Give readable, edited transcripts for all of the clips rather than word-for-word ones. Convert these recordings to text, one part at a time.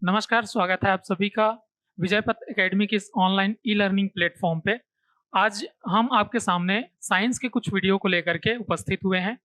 नमस्कार, स्वागत है आप सभी का विजय पथ एकेडमी के इस ऑनलाइन ई लर्निंग प्लेटफॉर्म पे। आज हम आपके सामने साइंस के कुछ वीडियो को लेकर के उपस्थित हुए हैं।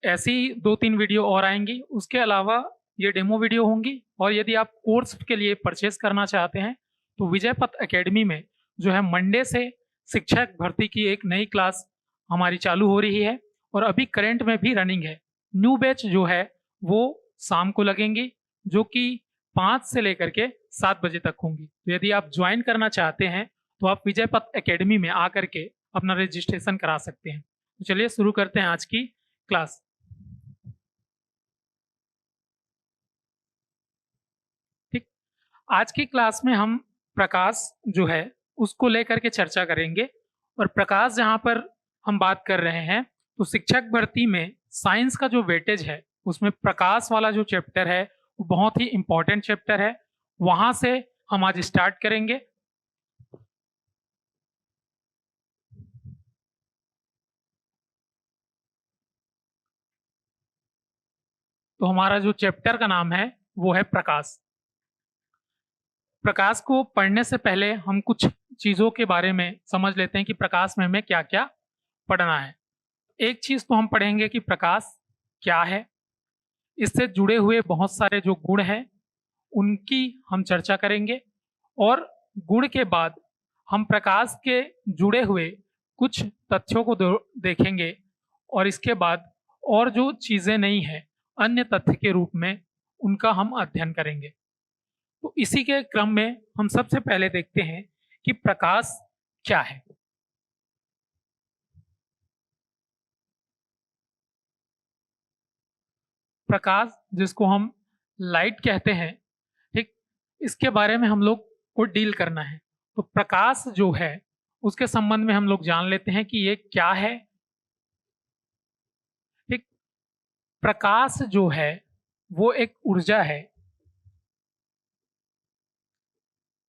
ऐसी 2-3 वीडियो और आएँगी, उसके अलावा ये डेमो वीडियो होंगी और यदि आप कोर्स के लिए परचेज़ करना चाहते हैं, तो विजय पथ एकेडमी में जो है मंडे से शिक्षक भर्ती की एक नई क्लास हमारी चालू हो रही है और अभी करंट में भी रनिंग है। न्यू बैच जो है वो शाम को लगेंगी, जो कि 5 से लेकर के 7 बजे तक होंगी। तो यदि आप ज्वाइन करना चाहते हैं, तो आप विजय पथ एकेडमी में आकर के अपना रजिस्ट्रेशन करा सकते हैं। तो चलिए शुरू करते हैं आज की क्लास। ठीक, आज की क्लास में हम प्रकाश जो है उसको लेकर के चर्चा करेंगे और प्रकाश जहाँ पर हम बात कर रहे हैं, तो शिक्षक भर्ती में साइंस का जो वेटेज है, उसमें प्रकाश वाला जो चैप्टर है, वो बहुत ही इम्पोर्टेंट चैप्टर है। वहाँ से हम आज स्टार्ट करेंगे। तो हमारा जो चैप्टर का नाम है, वो है प्रकाश। प्रकाश को पढ़ने से पहले हम कुछ चीज़ों के बारे में समझ लेते हैं कि प्रकाश में हमें क्या-क्या पढ़ना है। एक चीज़ तो हम पढ़ेंगे कि प्रकाश क्या है, इससे जुड़े हुए बहुत सारे जो गुण हैं, उनकी हम चर्चा करेंगे और गुण के बाद हम प्रकाश के जुड़े हुए कुछ तथ्यों को देखेंगे और इसके बाद और जो चीज़ें नहीं हैं, अन्य तथ्य के रूप में उनका हम अध्ययन करेंगे। तो इसी के क्रम में हम सबसे पहले देखते हैं कि प्रकाश क्या है। प्रकाश जिसको हम लाइट कहते हैं, ठीक, इसके बारे में हम लोग को डील करना है। तो प्रकाश जो है उसके संबंध में हम लोग जान लेते हैं कि ये क्या है। ठीक, प्रकाश जो है वो एक ऊर्जा है।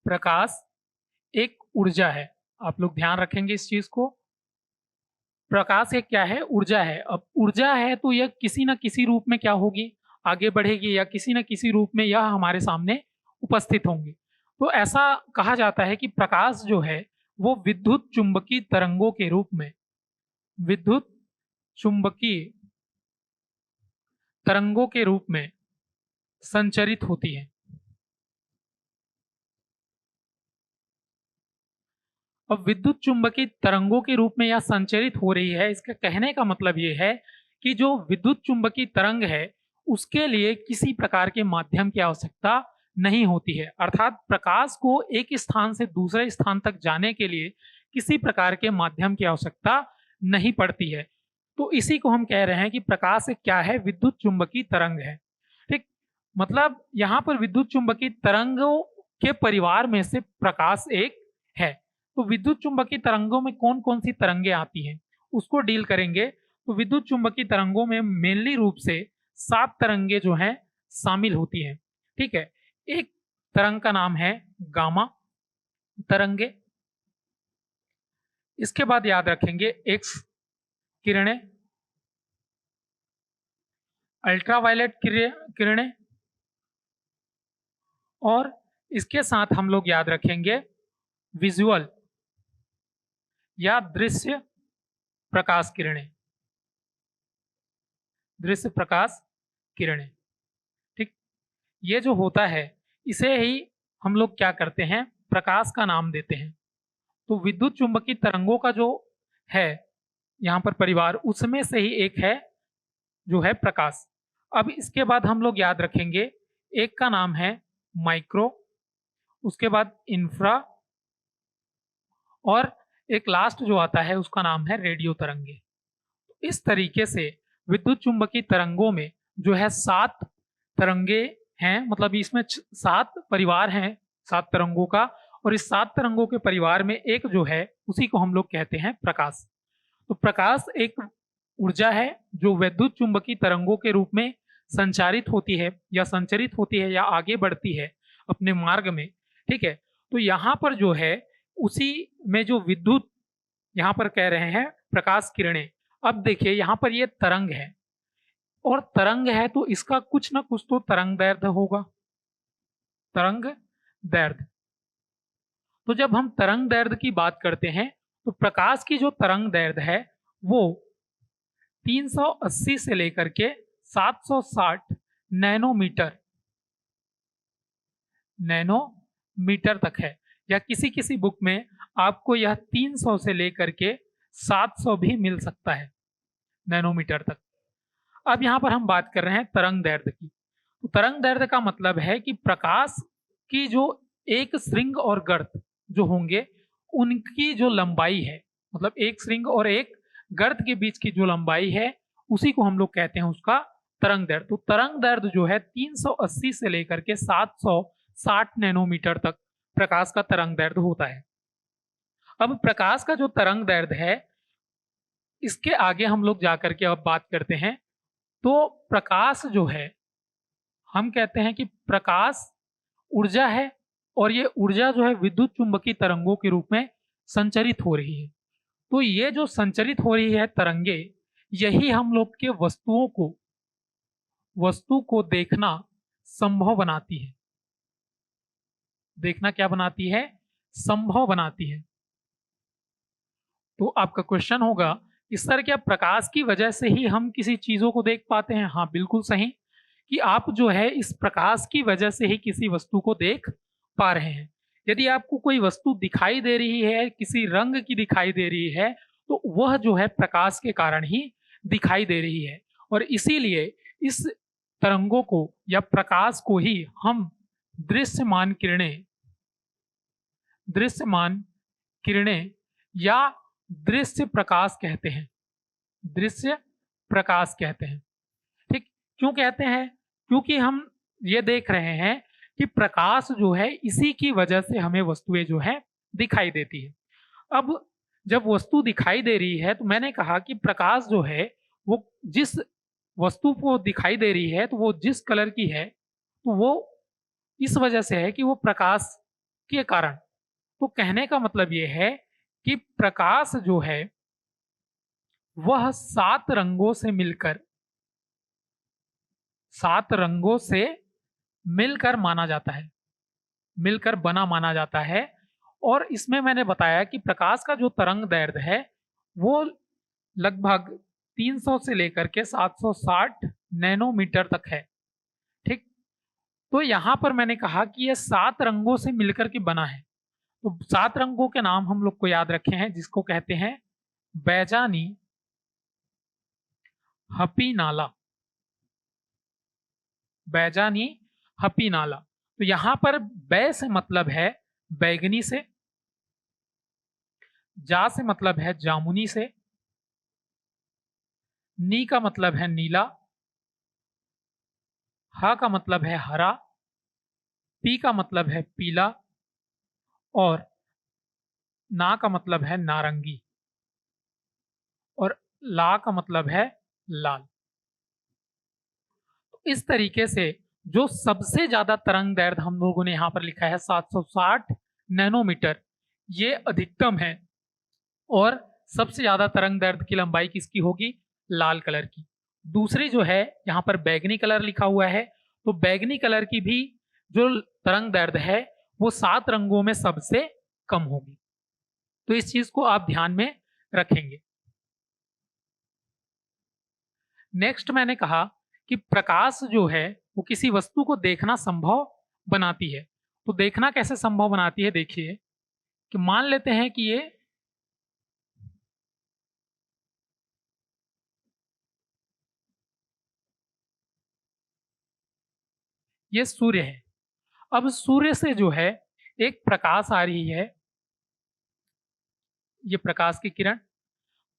प्रकाश एक ऊर्जा है, आप लोग ध्यान रखेंगे इस चीज को। प्रकाश एक क्या है? ऊर्जा है। अब ऊर्जा है तो यह किसी न किसी रूप में क्या होगी? आगे बढ़ेगी या किसी न किसी रूप में यह हमारे सामने उपस्थित होंगी। तो ऐसा कहा जाता है कि प्रकाश जो है वो विद्युत चुंबकीय तरंगों के रूप में, विद्युत चुंबकीय तरंगों के रूप में संचरित होती है। अब विद्युत चुंबकीय तरंगों के रूप में यह संचरित हो रही है, इसका कहने का मतलब ये है कि जो विद्युत चुंबकीय तरंग है उसके लिए किसी प्रकार के माध्यम की आवश्यकता नहीं होती है। अर्थात प्रकाश को एक स्थान से दूसरे स्थान तक जाने के लिए किसी प्रकार के माध्यम की आवश्यकता नहीं पड़ती है। तो इसी को हम कह रहे हैं कि प्रकाश एक क्या है? विद्युत चुंबकीय तरंग है। ठीक, मतलब यहाँ पर विद्युत चुंबकीय तरंगों के परिवार में से प्रकाश एक है। तो विद्युत चुंबकीय तरंगों में कौन कौन सी तरंगे आती हैं उसको डील करेंगे। तो विद्युत चुंबकीय तरंगों में मेनली रूप से 7 तरंगे जो हैं शामिल होती हैं। ठीक है, एक तरंग का नाम है गामा तरंगे। इसके बाद याद रखेंगे एक्स किरणें, अल्ट्रावायलेट किरणें और इसके साथ हम लोग याद रखेंगे विजुअल या दृश्य प्रकाश किरणें, दृश्य प्रकाश किरणें। ठीक, ये जो होता है इसे ही हम लोग क्या करते हैं? प्रकाश का नाम देते हैं। तो विद्युत चुंबकीय तरंगों का जो है यहाँ पर परिवार, उसमें से ही एक है जो है प्रकाश। अब इसके बाद हम लोग याद रखेंगे, एक का नाम है माइक्रो, उसके बाद इंफ्रा और एक लास्ट जो आता है उसका नाम है रेडियो तरंगे। इस तरीके से विद्युत चुंबकीय तरंगों में जो है 7 तरंगे हैं, मतलब इसमें 7 परिवार हैं 7 तरंगों का, और इस 7 तरंगों के परिवार में एक जो है उसी को हम लोग कहते हैं प्रकाश। तो प्रकाश एक ऊर्जा है जो विद्युत चुंबकीय तरंगों के रूप में संचारित होती है या संचरित होती है या आगे बढ़ती है अपने मार्ग में। ठीक है, तो यहाँ पर जो है उसी में जो विद्युत यहाँ पर कह रहे हैं प्रकाश किरणें। अब देखिए यहाँ पर ये तरंग है और तरंग है तो इसका कुछ ना कुछ तो तरंग दैर्ध्य होगा। तरंग दैर्ध्य। तो जब हम तरंग दैर्ध्य की बात करते हैं तो प्रकाश की जो तरंग दैर्ध्य है वो 380 से लेकर के 760 नैनोमीटर नैनोमीटर तक है, या किसी किसी बुक में आपको यह 300 से लेकर के 700 भी मिल सकता है नैनोमीटर तक। अब यहाँ पर हम बात कर रहे हैं तरंग दैर्ध्य की। तो तरंग दैर्ध्य का मतलब है कि प्रकाश की जो एक श्रृंग और गर्त जो होंगे उनकी जो लंबाई है, मतलब एक श्रृंग और एक गर्त के बीच की जो लंबाई है उसी को हम लोग कहते हैं उसका तरंग दैर्ध्य। तो तरंग दैर्ध्य जो है 380 से लेकर के 760 नैनोमीटर तक प्रकाश का तरंग दैर्ध्य होता है। अब प्रकाश का जो तरंग दैर्ध्य है इसके आगे हम लोग जाकर के अब बात करते हैं। तो प्रकाश जो है हम कहते हैं कि प्रकाश ऊर्जा है और ये ऊर्जा जो है विद्युत चुंबकीय तरंगों के रूप में संचरित हो रही है। तो ये जो संचरित हो रही है तरंगे, यही हम लोग के वस्तु को देखना संभव बनाती है। देखना क्या बनाती है? संभव बनाती है। तो आपका क्वेश्चन होगा कि सर क्या प्रकाश की वजह से ही हम किसी चीजों को देख पाते हैं? हाँ, बिल्कुल सही, कि आप जो है इस प्रकाश की वजह से ही किसी वस्तु को देख पा रहे हैं। यदि आपको कोई वस्तु दिखाई दे रही है, किसी रंग की दिखाई दे रही है, तो वह जो है प्रकाश के कारण ही दिखाई दे रही है। और इसीलिए इस तरंगों को या प्रकाश को ही हम दृश्यमान किरणें या दृश्य प्रकाश कहते हैं। दृश्य प्रकाश कहते हैं। ठीक, क्यों कहते हैं? क्योंकि हम ये देख रहे हैं कि प्रकाश जो है इसी की वजह से हमें वस्तुएं जो है दिखाई देती है। अब जब वस्तु दिखाई दे रही है तो मैंने कहा कि प्रकाश जो है वो जिस वस्तु को दिखाई दे रही है तो वो जिस कलर की है तो वो इस वजह से है कि वो प्रकाश के कारण। तो कहने का मतलब ये है कि प्रकाश जो है वह 7 रंगों से मिलकर माना जाता है, मिलकर बना माना जाता है। और इसमें मैंने बताया कि प्रकाश का जो तरंग दैर्ध्य है वो लगभग 300 से लेकर के 760 नैनोमीटर तक है। ठीक, तो यहां पर मैंने कहा कि यह 7 रंगों से मिलकर के बना है। तो 7 रंगों के नाम हम लोग को याद रखे हैं, जिसको कहते हैं बैजानी, हपीनाला। बैजानी, हपीनाला। तो यहां पर बै से मतलब है बैगनी से, जा से मतलब है जामुनी से, नी का मतलब है नीला, हा का मतलब है हरा, पी का मतलब है पीला और ना का मतलब है नारंगी और ला का मतलब है लाल। तो इस तरीके से जो सबसे ज्यादा तरंग दैर्ध्य हम लोगों ने यहां पर लिखा है 760 नैनोमीटर, ये अधिकतम है। और सबसे ज्यादा तरंग दैर्ध्य की लंबाई किसकी होगी? लाल कलर की। दूसरी जो है यहाँ पर बैगनी कलर लिखा हुआ है, तो बैगनी कलर की भी जो तरंग दैर्ध्य है वो 7 रंगों में सबसे कम होगी। तो इस चीज को आप ध्यान में रखेंगे। नेक्स्ट मैंने कहा कि प्रकाश जो है वो किसी वस्तु को देखना संभव बनाती है। तो देखना कैसे संभव बनाती है? देखिए कि मान लेते हैं कि ये सूर्य है। अब सूर्य से जो है एक प्रकाश आ रही है, ये प्रकाश की किरण,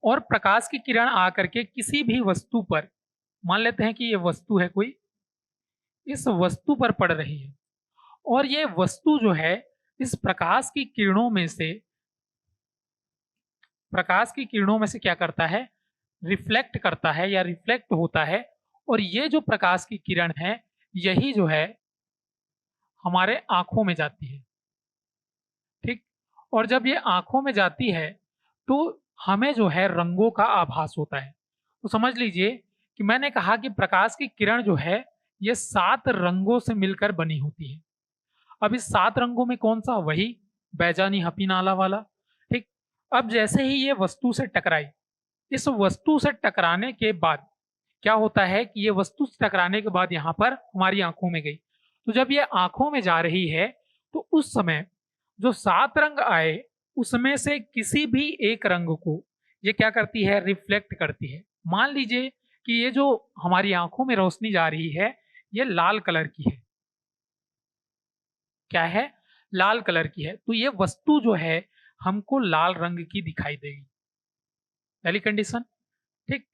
और प्रकाश की किरण आकर के किसी भी वस्तु पर, मान लेते हैं कि ये वस्तु है कोई, इस वस्तु पर पड़ रही है। और ये वस्तु जो है इस प्रकाश की किरणों में से क्या करता है? रिफ्लेक्ट करता है या रिफ्लेक्ट होता है। और ये जो प्रकाश की किरण है यही जो है हमारे आंखों में जाती है। ठीक, और जब ये आंखों में जाती है तो हमें जो है रंगों का आभास होता है। तो समझ लीजिए कि मैंने कहा कि प्रकाश की किरण जो है ये 7 रंगों से मिलकर बनी होती है। अब इस 7 रंगों में कौन सा? वही बैजानी हपी नाला वाला। ठीक। अब जैसे ही ये वस्तु से टकराई, इस वस्तु से टकराने के बाद क्या होता है कि ये वस्तु से टकराने के बाद यहाँ पर हमारी आंखों में गई। तो जब ये आंखों में जा रही है तो उस समय जो 7 रंग आए उसमें से किसी भी एक रंग को ये क्या करती है? रिफ्लेक्ट करती है। मान लीजिए कि ये जो हमारी आंखों में रोशनी जा रही है ये लाल कलर की है। क्या है? लाल कलर की है। तो ये वस्तु जो है हमको लाल रंग की दिखाई देगी। पहली कंडीशन। ठीक।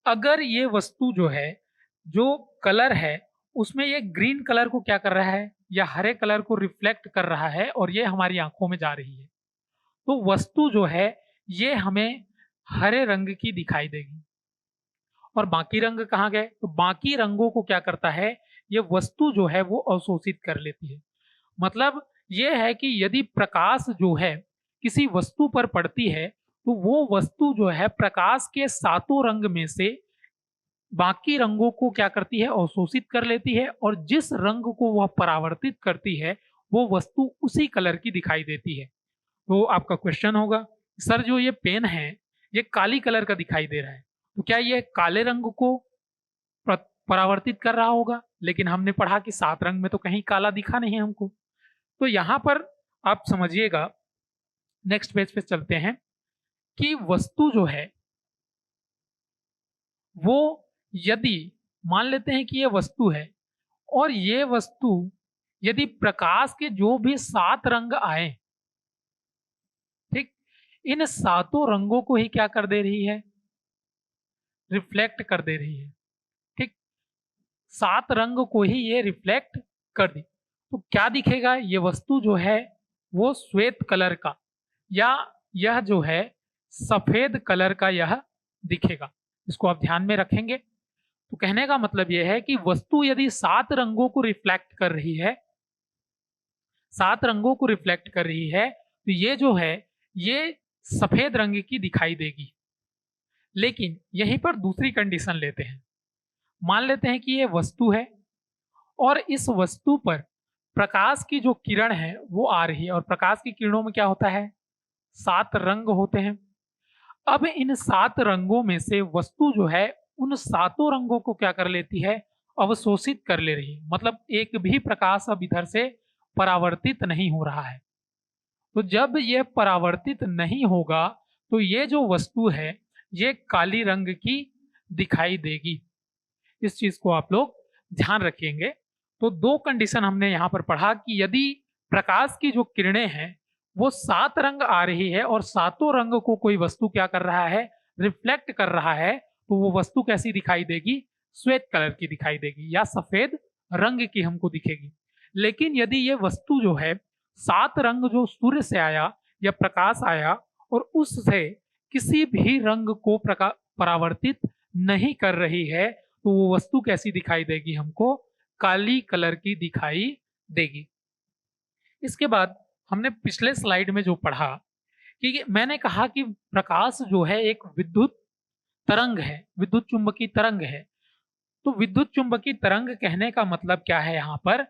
अगर ये वस्तु जो है, जो कलर है उसमें ये ग्रीन कलर को क्या कर रहा है या हरे कलर को रिफ्लेक्ट कर रहा है और ये हमारी आंखों में जा रही है, तो वस्तु जो है ये हमें हरे रंग की दिखाई देगी। और बाकी रंग कहाँ गए? तो बाकी रंगों को क्या करता है? ये वस्तु जो है वो अवशोषित कर लेती है। मतलब ये है कि यदि प्रकाश जो है किसी वस्तु पर पड़ती है तो वो वस्तु जो है प्रकाश के 7 रंग में से बाकी रंगों को क्या करती है? अवशोषित कर लेती है और जिस रंग को वह परावर्तित करती है वो वस्तु उसी कलर की दिखाई देती है। तो आपका क्वेश्चन होगा, सर जो ये पेन है ये काली कलर का दिखाई दे रहा है, तो क्या ये काले रंग को परावर्तित कर रहा होगा? लेकिन हमने पढ़ा कि 7 रंग में तो कहीं काला दिखा नहीं हमको। तो यहां पर आप समझिएगा, नेक्स्ट पेज पे चलते हैं कि वस्तु जो है वो यदि मान लेते हैं कि ये वस्तु है और ये वस्तु यदि प्रकाश के जो भी 7 रंग आए, ठीक, इन 7 रंगों को ही क्या कर दे रही है? रिफ्लेक्ट कर दे रही है। ठीक। 7 रंग को ही ये रिफ्लेक्ट कर दी तो क्या दिखेगा? ये वस्तु जो है वो श्वेत कलर का या यह जो है सफेद कलर का यह दिखेगा। इसको आप ध्यान में रखेंगे। तो कहने का मतलब यह है कि वस्तु यदि 7 रंगों को रिफ्लेक्ट कर रही है, 7 रंगों को रिफ्लेक्ट कर रही है, तो ये जो है ये सफेद रंग की दिखाई देगी। लेकिन यहीं पर दूसरी कंडीशन लेते हैं। मान लेते हैं कि ये वस्तु है और इस वस्तु पर प्रकाश की जो किरण है वो आ रही है और प्रकाश की किरणों में क्या होता है? 7 रंग होते हैं। अब इन 7 रंगों में से वस्तु जो है उन 7 रंगों को क्या कर लेती है? अवशोषित कर ले रही है। मतलब एक भी प्रकाश अब इधर से परावर्तित नहीं हो रहा है। तो जब ये परावर्तित नहीं होगा तो ये जो वस्तु है ये काली रंग की दिखाई देगी। इस चीज को आप लोग ध्यान रखेंगे। तो 2 कंडीशन हमने यहाँ पर पढ़ा कि यदि प्रकाश की जो किरणें हैं वो 7 रंग आ रही है और 7 रंग को कोई वस्तु क्या कर रहा है? रिफ्लेक्ट कर रहा है, तो वो वस्तु कैसी दिखाई देगी? श्वेत कलर की दिखाई देगी या सफेद रंग की हमको दिखेगी। लेकिन यदि ये वस्तु जो है 7 रंग जो सूर्य से आया या प्रकाश आया और उससे किसी भी रंग को परावर्तित नहीं कर रही है, तो वो वस्तु कैसी दिखाई देगी हमको? काली कलर की दिखाई देगी। इसके बाद हमने पिछले स्लाइड में जो पढ़ा कि मैंने कहा कि प्रकाश जो है एक विद्युत तरंग है, विद्युत चुंबकीय तरंग है। तो विद्युत चुंबकीय तरंग कहने का मतलब क्या है? यहां पर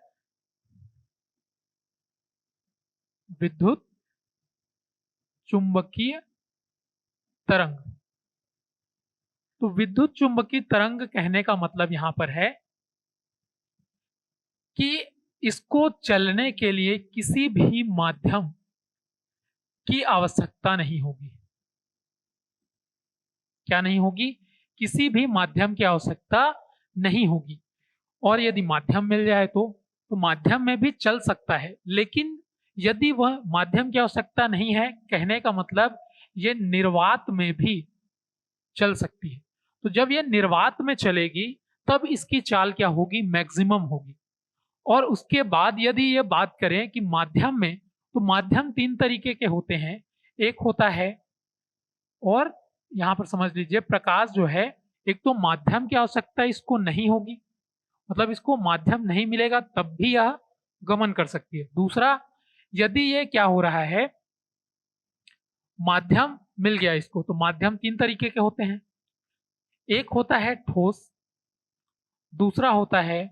विद्युत चुंबकीय तरंग। तो विद्युत चुंबकीय तरंग कहने का मतलब यहां पर है कि इसको चलने के लिए किसी भी माध्यम की आवश्यकता नहीं होगी। क्या नहीं होगी? किसी भी माध्यम की आवश्यकता नहीं होगी। और यदि माध्यम मिल जाए तो माध्यम में भी चल सकता है। लेकिन यदि वह माध्यम की आवश्यकता नहीं है, कहने का मतलब ये निर्वात में भी चल सकती है। तो जब ये निर्वात में चलेगी तब इसकी चाल क्या होगी? मैक्सिमम होगी। और उसके बाद यदि ये बात करें कि माध्यम में, तो माध्यम 3 तरीके के होते हैं। एक होता है, और यहां पर समझ लीजिए प्रकाश जो है, एक तो माध्यम की आवश्यकता इसको नहीं होगी, मतलब इसको माध्यम नहीं मिलेगा तब भी यह गमन कर सकती है। दूसरा, यदि ये क्या हो रहा है, माध्यम मिल गया इसको, तो माध्यम 3 तरीके के होते हैं। एक होता है ठोस, दूसरा होता है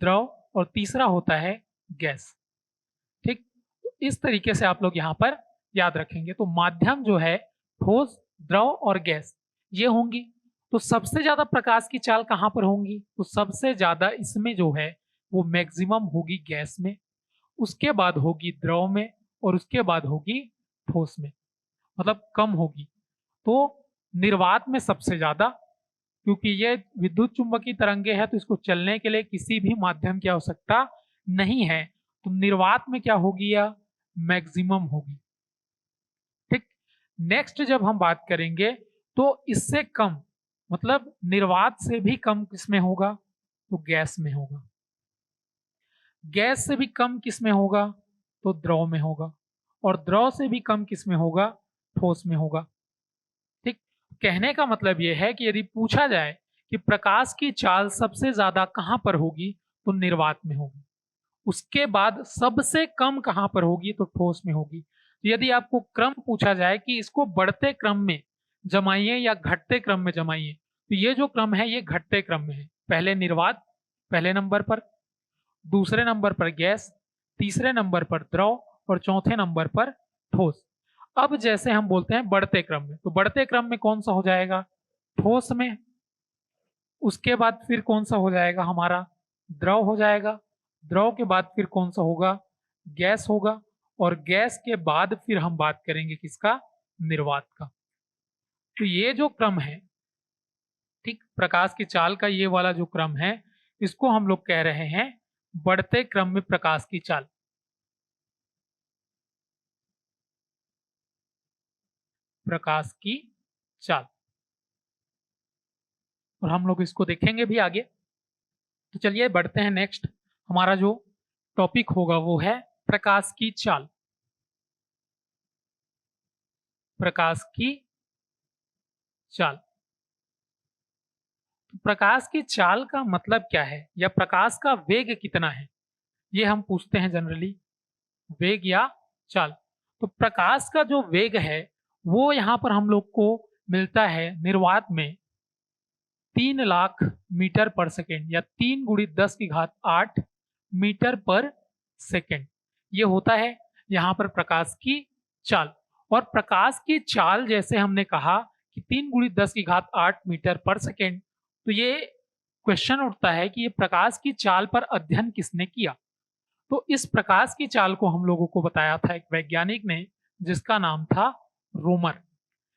द्रव और तीसरा होता है गैस। ठीक, तो इस तरीके से आप लोग यहाँ पर याद रखेंगे। तो माध्यम जो है ठोस, द्रव और गैस ये होंगी। तो सबसे ज्यादा प्रकाश की चाल कहाँ पर होंगी? तो सबसे ज्यादा इसमें जो है वो मैक्सिमम होगी गैस में, उसके बाद होगी द्रव में, और उसके बाद होगी ठोस में, मतलब कम होगी। तो निर्वात में सबसे ज्यादा, क्योंकि ये विद्युत चुंबकीय तरंगे है तो इसको चलने के लिए किसी भी माध्यम की आवश्यकता नहीं है, तो निर्वात में क्या होगी? या मैक्सिमम होगी। ठीक, नेक्स्ट जब हम बात करेंगे तो इससे कम, मतलब निर्वात से भी कम किसमें होगा? तो गैस में होगा। गैस से भी कम किसमें होगा? तो द्रव में होगा। और द्रव से भी कम किसमें होगा? ठोस में होगा। ठीक, कहने का मतलब यह है कि यदि पूछा जाए कि प्रकाश की चाल सबसे ज्यादा कहां पर होगी, तो निर्वात में होगी। उसके बाद सबसे कम कहां पर होगी? तो ठोस में होगी। तो यदि आपको क्रम पूछा जाए कि इसको बढ़ते क्रम में जमाइए या घटते क्रम में जमाइए, तो ये जो क्रम है ये घटते क्रम में है। पहले निर्वात पहले नंबर पर, दूसरे नंबर पर गैस, तीसरे नंबर पर द्रव और चौथे नंबर पर ठोस। अब जैसे हम बोलते हैं बढ़ते क्रम में, तो बढ़ते क्रम में कौन सा हो जाएगा? ठोस में। उसके बाद फिर कौन सा हो जाएगा? हमारा द्रव हो जाएगा। द्रव के बाद फिर कौन सा होगा? गैस होगा। और गैस के बाद फिर हम बात करेंगे किसका? निर्वात का। तो ये जो क्रम है, ठीक, प्रकाश की चाल का ये वाला जो क्रम है, इसको हम लोग कह रहे हैं बढ़ते क्रम में प्रकाश की चाल। प्रकाश की चाल, और हम लोग इसको देखेंगे भी आगे। तो चलिए बढ़ते हैं नेक्स्ट। हमारा जो टॉपिक होगा वो है प्रकाश की चाल। प्रकाश की चाल। तो प्रकाश की चाल का मतलब क्या है, या प्रकाश का वेग कितना है, ये हम पूछते हैं जनरली। वेग या चाल। तो प्रकाश का जो वेग है वो यहां पर हम लोग को मिलता है निर्वात में 3,00,000 मीटर पर सेकेंड, या 3 × 10⁸ मीटर पर सेकेंड। ये होता है यहाँ पर प्रकाश की चाल। और प्रकाश की चाल जैसे हमने कहा कि 3 × 10⁸ मीटर पर सेकेंड, तो ये क्वेश्चन उठता है कि ये प्रकाश की चाल पर अध्ययन किसने किया? तो इस प्रकाश की चाल को हम लोगों को बताया था एक वैज्ञानिक ने, जिसका नाम था रोमर।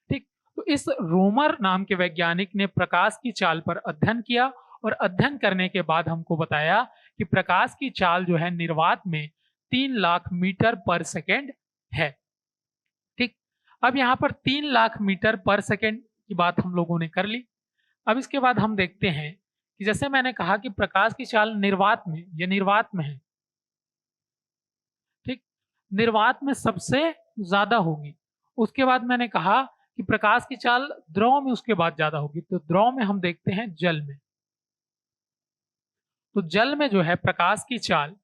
ठीक, तो इस रोमर नाम के वैज्ञानिक ने प्रकाश की चाल पर अध्ययन किया, और अध्ययन करने के बाद हमको बताया कि प्रकाश की चाल जो है निर्वात में 3,00,000 मीटर पर सेकेंड है। ठीक, अब यहाँ पर 3,00,000 मीटर पर सेकेंड की बात हम लोगों ने कर ली। अब इसके बाद हम देखते हैं कि जैसे मैंने कहा कि प्रकाश की चाल निर्वात में, ये निर्वात में है, ठीक, निर्वात में सबसे ज्यादा होगी। उसके बाद मैंने कहा कि प्रकाश की चाल द्रव में उसके बाद ज्यादा होगी। तो द्रव में हम देखते हैं जल में। तो जल में जो है प्रकाश की चाल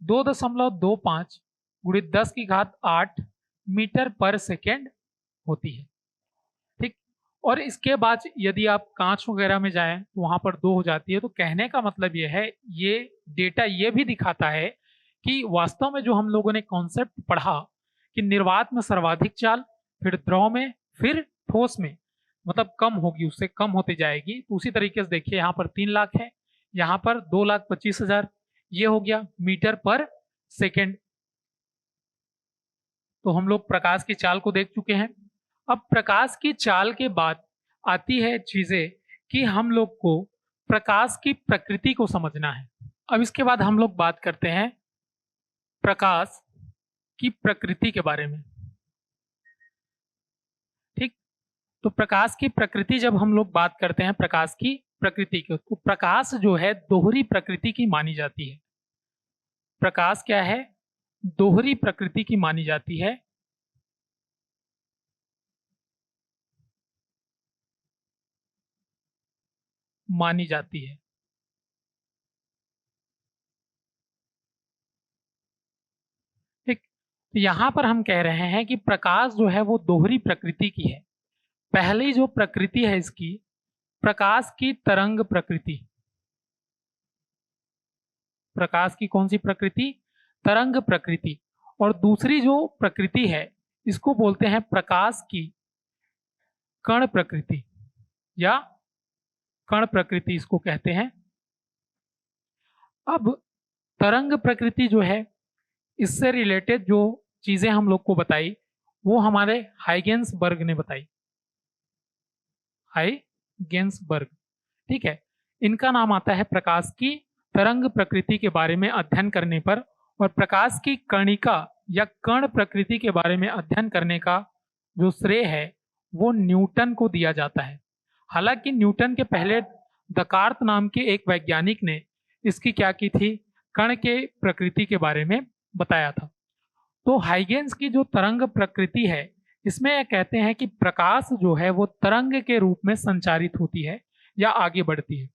2.25 × 10⁸ मीटर पर सेकेंड होती है। ठीक, और इसके बाद यदि आप कांच वगैरह में जाएं तो वहां पर 2 हो जाती है। तो कहने का मतलब यह है, ये डेटा ये भी दिखाता है कि वास्तव में जो हम लोगों ने कॉन्सेप्ट पढ़ा कि निर्वात में सर्वाधिक चाल, फिर द्रव में, फिर ठोस में, मतलब कम होगी, उससे कम होती जाएगी। तो उसी तरीके से देखिए यहाँ पर 3,00,000 है, यहाँ पर 2,25,000, ये हो गया मीटर पर सेकेंड। तो हम लोग प्रकाश की चाल को देख चुके हैं। अब प्रकाश की चाल के बाद आती है चीजें कि हम लोग को प्रकाश की प्रकृति को समझना है। अब इसके बाद हम लोग बात करते हैं प्रकाश की प्रकृति के बारे में। ठीक, तो प्रकाश की प्रकृति जब हम लोग बात करते हैं प्रकाश की प्रकृति की, तो प्रकाश जो है दोहरी प्रकृति की मानी जाती है। प्रकाश क्या है? दोहरी प्रकृति की मानी जाती है। मानी जाती है। ठीक, तो यहां पर हम कह रहे हैं कि प्रकाश जो है वो दोहरी प्रकृति की है। पहली जो प्रकृति है इसकी, प्रकाश की तरंग प्रकृति। प्रकाश की कौन सी प्रकृति? तरंग प्रकृति। और दूसरी जो प्रकृति है इसको बोलते हैं प्रकाश की कण प्रकृति या कण प्रकृति इसको कहते हैं। अब तरंग प्रकृति जो है इससे रिलेटेड जो चीजें हम लोग को बताई वो हमारे हाइगेंसबर्ग ने बताई, हाइगेंसबर्ग। ठीक है, इनका नाम आता है प्रकाश की तरंग प्रकृति के बारे में अध्ययन करने पर, और प्रकाश की कणिका या कण प्रकृति के बारे में अध्ययन करने का जो श्रेय है वो न्यूटन को दिया जाता है। हालांकि न्यूटन के पहले दकार्त नाम के एक वैज्ञानिक ने इसकी क्या की थी, कण के प्रकृति के बारे में बताया था। तो हाइगेंस की जो तरंग प्रकृति है इसमें यह कहते हैं कि प्रकाश जो है वो तरंग के रूप में संचारित होती है या आगे बढ़ती है,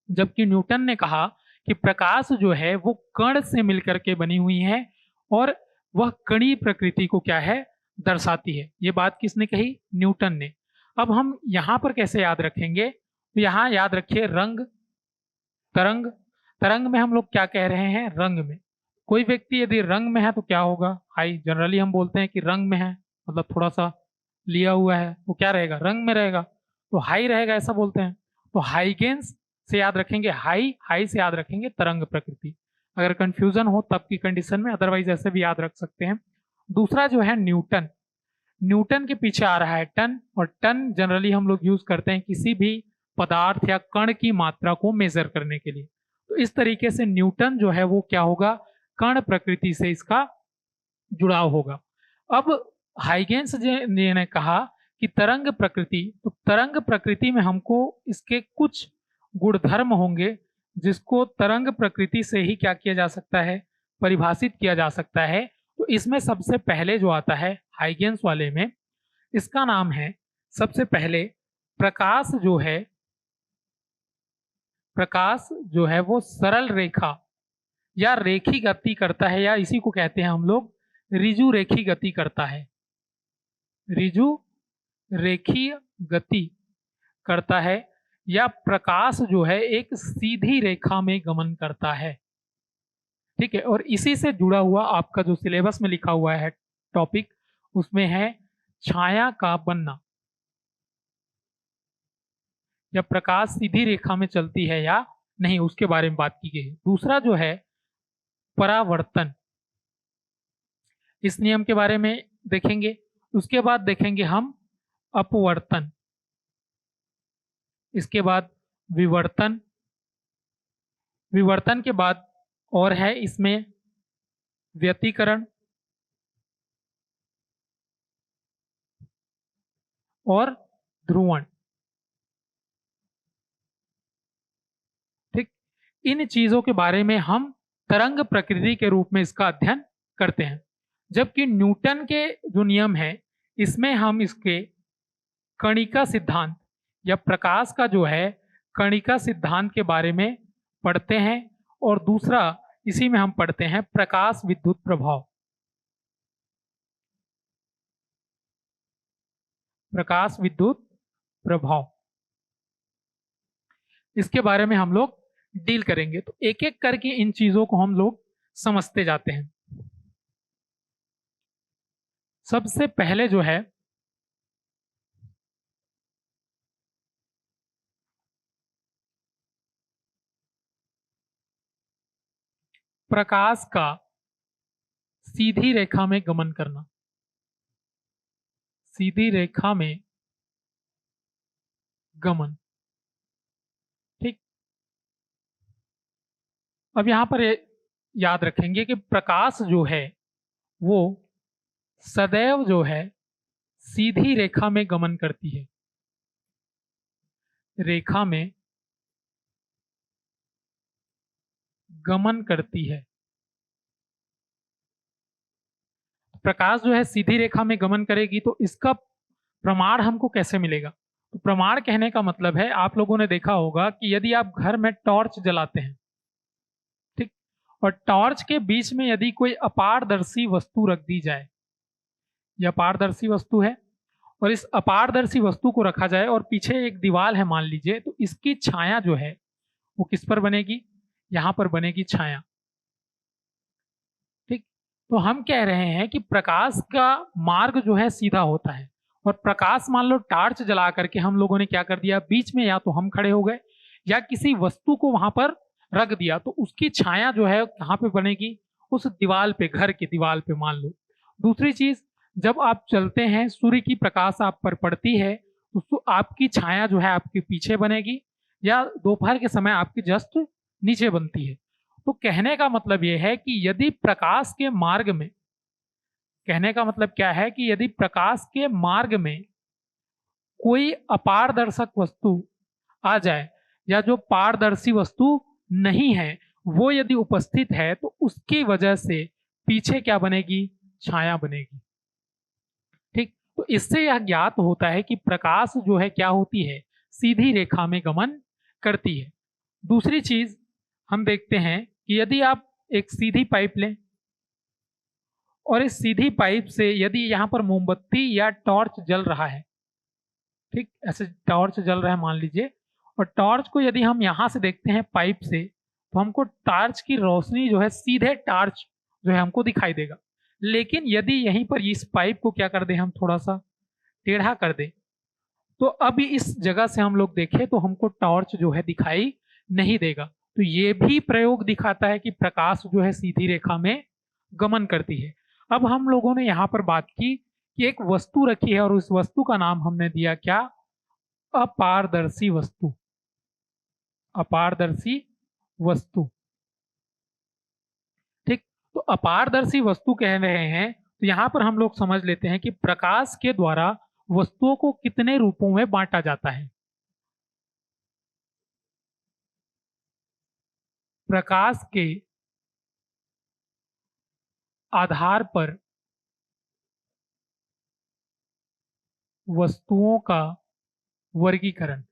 जबकि न्यूटन ने कहा कि प्रकाश जो है वो कण से मिलकर के बनी हुई है और वह कणी प्रकृति को क्या है, दर्शाती है। ये बात किसने कही? न्यूटन ने। अब हम यहाँ पर कैसे याद रखेंगे? तो यहाँ याद रखिए रंग, तरंग। तरंग में हम लोग क्या कह रहे हैं? रंग में। कोई व्यक्ति यदि रंग में है तो क्या होगा? हाई। जनरली हम बोलते हैं कि रंग में है, मतलब थोड़ा सा लिया हुआ है, वो क्या रहेगा? रंग में रहेगा, तो हाई रहेगा, ऐसा बोलते हैं। तो हाइगेंस से याद रखेंगे हाई, हाई से याद रखेंगे तरंग प्रकृति। अगर कंफ्यूजन हो तब की कंडीशन में, अदरवाइज ऐसे भी याद रख सकते हैं। दूसरा जो है न्यूटन, न्यूटन के पीछे आ रहा है टन, और टन जनरली हम लोग यूज करते हैं किसी भी पदार्थ या कण की मात्रा को मेजर करने के लिए। तो इस तरीके से न्यूटन जो है वो क्या होगा? कण प्रकृति से इसका जुड़ाव होगा। अब हाइगेंस जी ने कहा कि तरंग प्रकृति, तो तरंग प्रकृति में हमको इसके कुछ गुणधर्म होंगे जिसको तरंग प्रकृति से ही क्या किया जा सकता है? परिभाषित किया जा सकता है। तो इसमें सबसे पहले जो आता है हाइगेंस वाले में, इसका नाम है सबसे पहले प्रकाश जो है, प्रकाश जो है वो सरल रेखा या रेखी गति करता है, या इसी को कहते हैं हम लोग ऋजु रेखी गति करता है। ऋजु रेखीय गति करता है, या प्रकाश जो है एक सीधी रेखा में गमन करता है। ठीक है, और इसी से जुड़ा हुआ आपका जो सिलेबस में लिखा हुआ है टॉपिक, उसमें है छाया का बनना, या प्रकाश सीधी रेखा में चलती है या नहीं, उसके बारे में बात की गई है। दूसरा जो है परावर्तन, इस नियम के बारे में देखेंगे। उसके बाद देखेंगे हम अपवर्तन, इसके बाद विवर्तन, विवर्तन के बाद और है इसमें व्यतिकरण और ध्रुवण। ठीक, इन चीजों के बारे में हम तरंग प्रकृति के रूप में इसका अध्ययन करते हैं। जबकि न्यूटन के जो नियम है इसमें हम इसके कणिका सिद्धांत या प्रकाश का जो है कणिका सिद्धांत के बारे में पढ़ते हैं, और दूसरा इसी में हम पढ़ते हैं प्रकाश विद्युत प्रभाव। प्रकाश विद्युत प्रभाव, इसके बारे में हम लोग डील करेंगे। तो एक एक करके इन चीजों को हम लोग समझते जाते हैं। सबसे पहले जो है प्रकाश का सीधी रेखा में गमन करना, सीधी रेखा में गमन। ठीक, अब यहां पर याद रखेंगे कि प्रकाश जो है वो सदैव जो है सीधी रेखा में गमन करती है, रेखा में गमन करती है। प्रकाश जो है सीधी रेखा में गमन करेगी, तो इसका प्रमाण हमको कैसे मिलेगा? तो प्रमाण कहने का मतलब है, आप लोगों ने देखा होगा कि यदि आप घर में टॉर्च जलाते हैं, ठीक, और टॉर्च के बीच में यदि कोई अपारदर्शी वस्तु रख दी जाए, यह अपारदर्शी वस्तु है, और इस अपारदर्शी वस्तु को रखा जाए और पीछे एक दीवार है मान लीजिए, तो इसकी छाया जो है वो किस पर बनेगी? यहाँ पर बनेगी छाया। ठीक, तो हम कह रहे हैं कि प्रकाश का मार्ग जो है सीधा होता है, और प्रकाश मान लो टार्च जला करके हम लोगों ने क्या कर दिया, बीच में या तो हम खड़े हो गए या किसी वस्तु को वहां पर रख दिया, तो उसकी छाया जो है कहाँ पे बनेगी, उस दीवार पे, घर की दीवार पे मान लो। दूसरी चीज, जब आप चलते हैं, सूर्य की प्रकाश आप पर पड़ती है, तो आपकी छाया जो है आपके पीछे बनेगी, या दोपहर के समय आपके जस्ट नीचे बनती है। तो कहने का मतलब यह है कि यदि प्रकाश के मार्ग में, कहने का मतलब क्या है कि यदि प्रकाश के मार्ग में कोई अपारदर्शक वस्तु आ जाए, या जो पारदर्शी वस्तु नहीं है वो यदि उपस्थित है, तो उसकी वजह से पीछे क्या बनेगी, छाया बनेगी। ठीक, तो इससे यह ज्ञात होता है कि प्रकाश जो है क्या होती है, सीधी रेखा में गमन करती है। दूसरी चीज हम देखते हैं कि यदि आप एक सीधी पाइप लें, और इस सीधी पाइप से यदि यहाँ पर मोमबत्ती या टॉर्च जल रहा है, ठीक, ऐसे टॉर्च जल रहा है मान लीजिए, और टॉर्च को यदि हम यहाँ से देखते हैं पाइप से, तो हमको टॉर्च की रोशनी जो है सीधे टॉर्च जो है हमको दिखाई देगा। लेकिन यदि यहीं पर इस पाइप को क्या कर दें, हम थोड़ा सा टेढ़ा कर दें, तो अब इस जगह से हम लोग देखें तो हमको टॉर्च जो है दिखाई नहीं देगा। तो ये भी प्रयोग दिखाता है कि प्रकाश जो है सीधी रेखा में गमन करती है। अब हम लोगों ने यहाँ पर बात की कि एक वस्तु रखी है, और उस वस्तु का नाम हमने दिया क्या, अपारदर्शी वस्तु। अपारदर्शी वस्तु, ठीक, तो अपारदर्शी वस्तु कह रहे हैं, तो यहां पर हम लोग समझ लेते हैं कि प्रकाश के द्वारा वस्तुओं को कितने रूपों में बांटा जाता है। प्रकाश के आधार पर वस्तुओं का वर्गीकरण,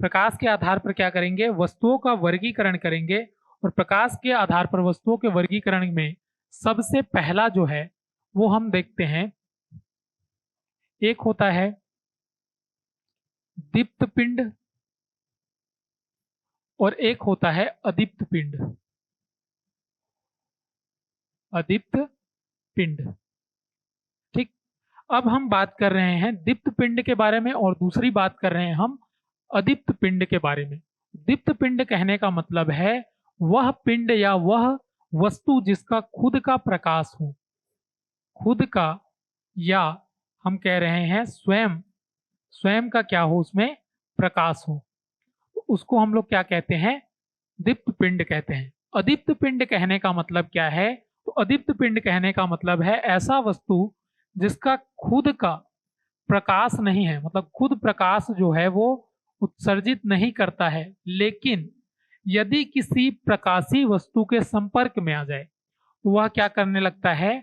प्रकाश के आधार पर क्या करेंगे, वस्तुओं का वर्गीकरण करेंगे। और प्रकाश के आधार पर वस्तुओं के वर्गीकरण में सबसे पहला जो है वो हम देखते हैं, एक होता है दीप्त पिंड, और एक होता है अदीप्त पिंड। अदीप्त पिंड, ठीक। अब हम बात कर रहे हैं दीप्त पिंड के बारे में, और दूसरी बात कर रहे हैं हम अदीप्त पिंड के बारे में। दीप्त पिंड कहने का मतलब है वह पिंड या वह वस्तु जिसका खुद का प्रकाश हो, खुद का, या हम कह रहे हैं स्वयं, स्वयं का क्या हो, उसमें प्रकाश हो, तो उसको हम लोग क्या कहते हैं, दीप्त पिंड कहते हैं। अदीप्त पिंड कहने का मतलब क्या है, तो अदीप्त पिंड कहने का मतलब है ऐसा वस्तु जिसका खुद का प्रकाश नहीं है, मतलब खुद प्रकाश जो है वो उत्सर्जित नहीं करता है, लेकिन यदि किसी प्रकाशी वस्तु के संपर्क में आ जाए तो वह क्या करने लगता है,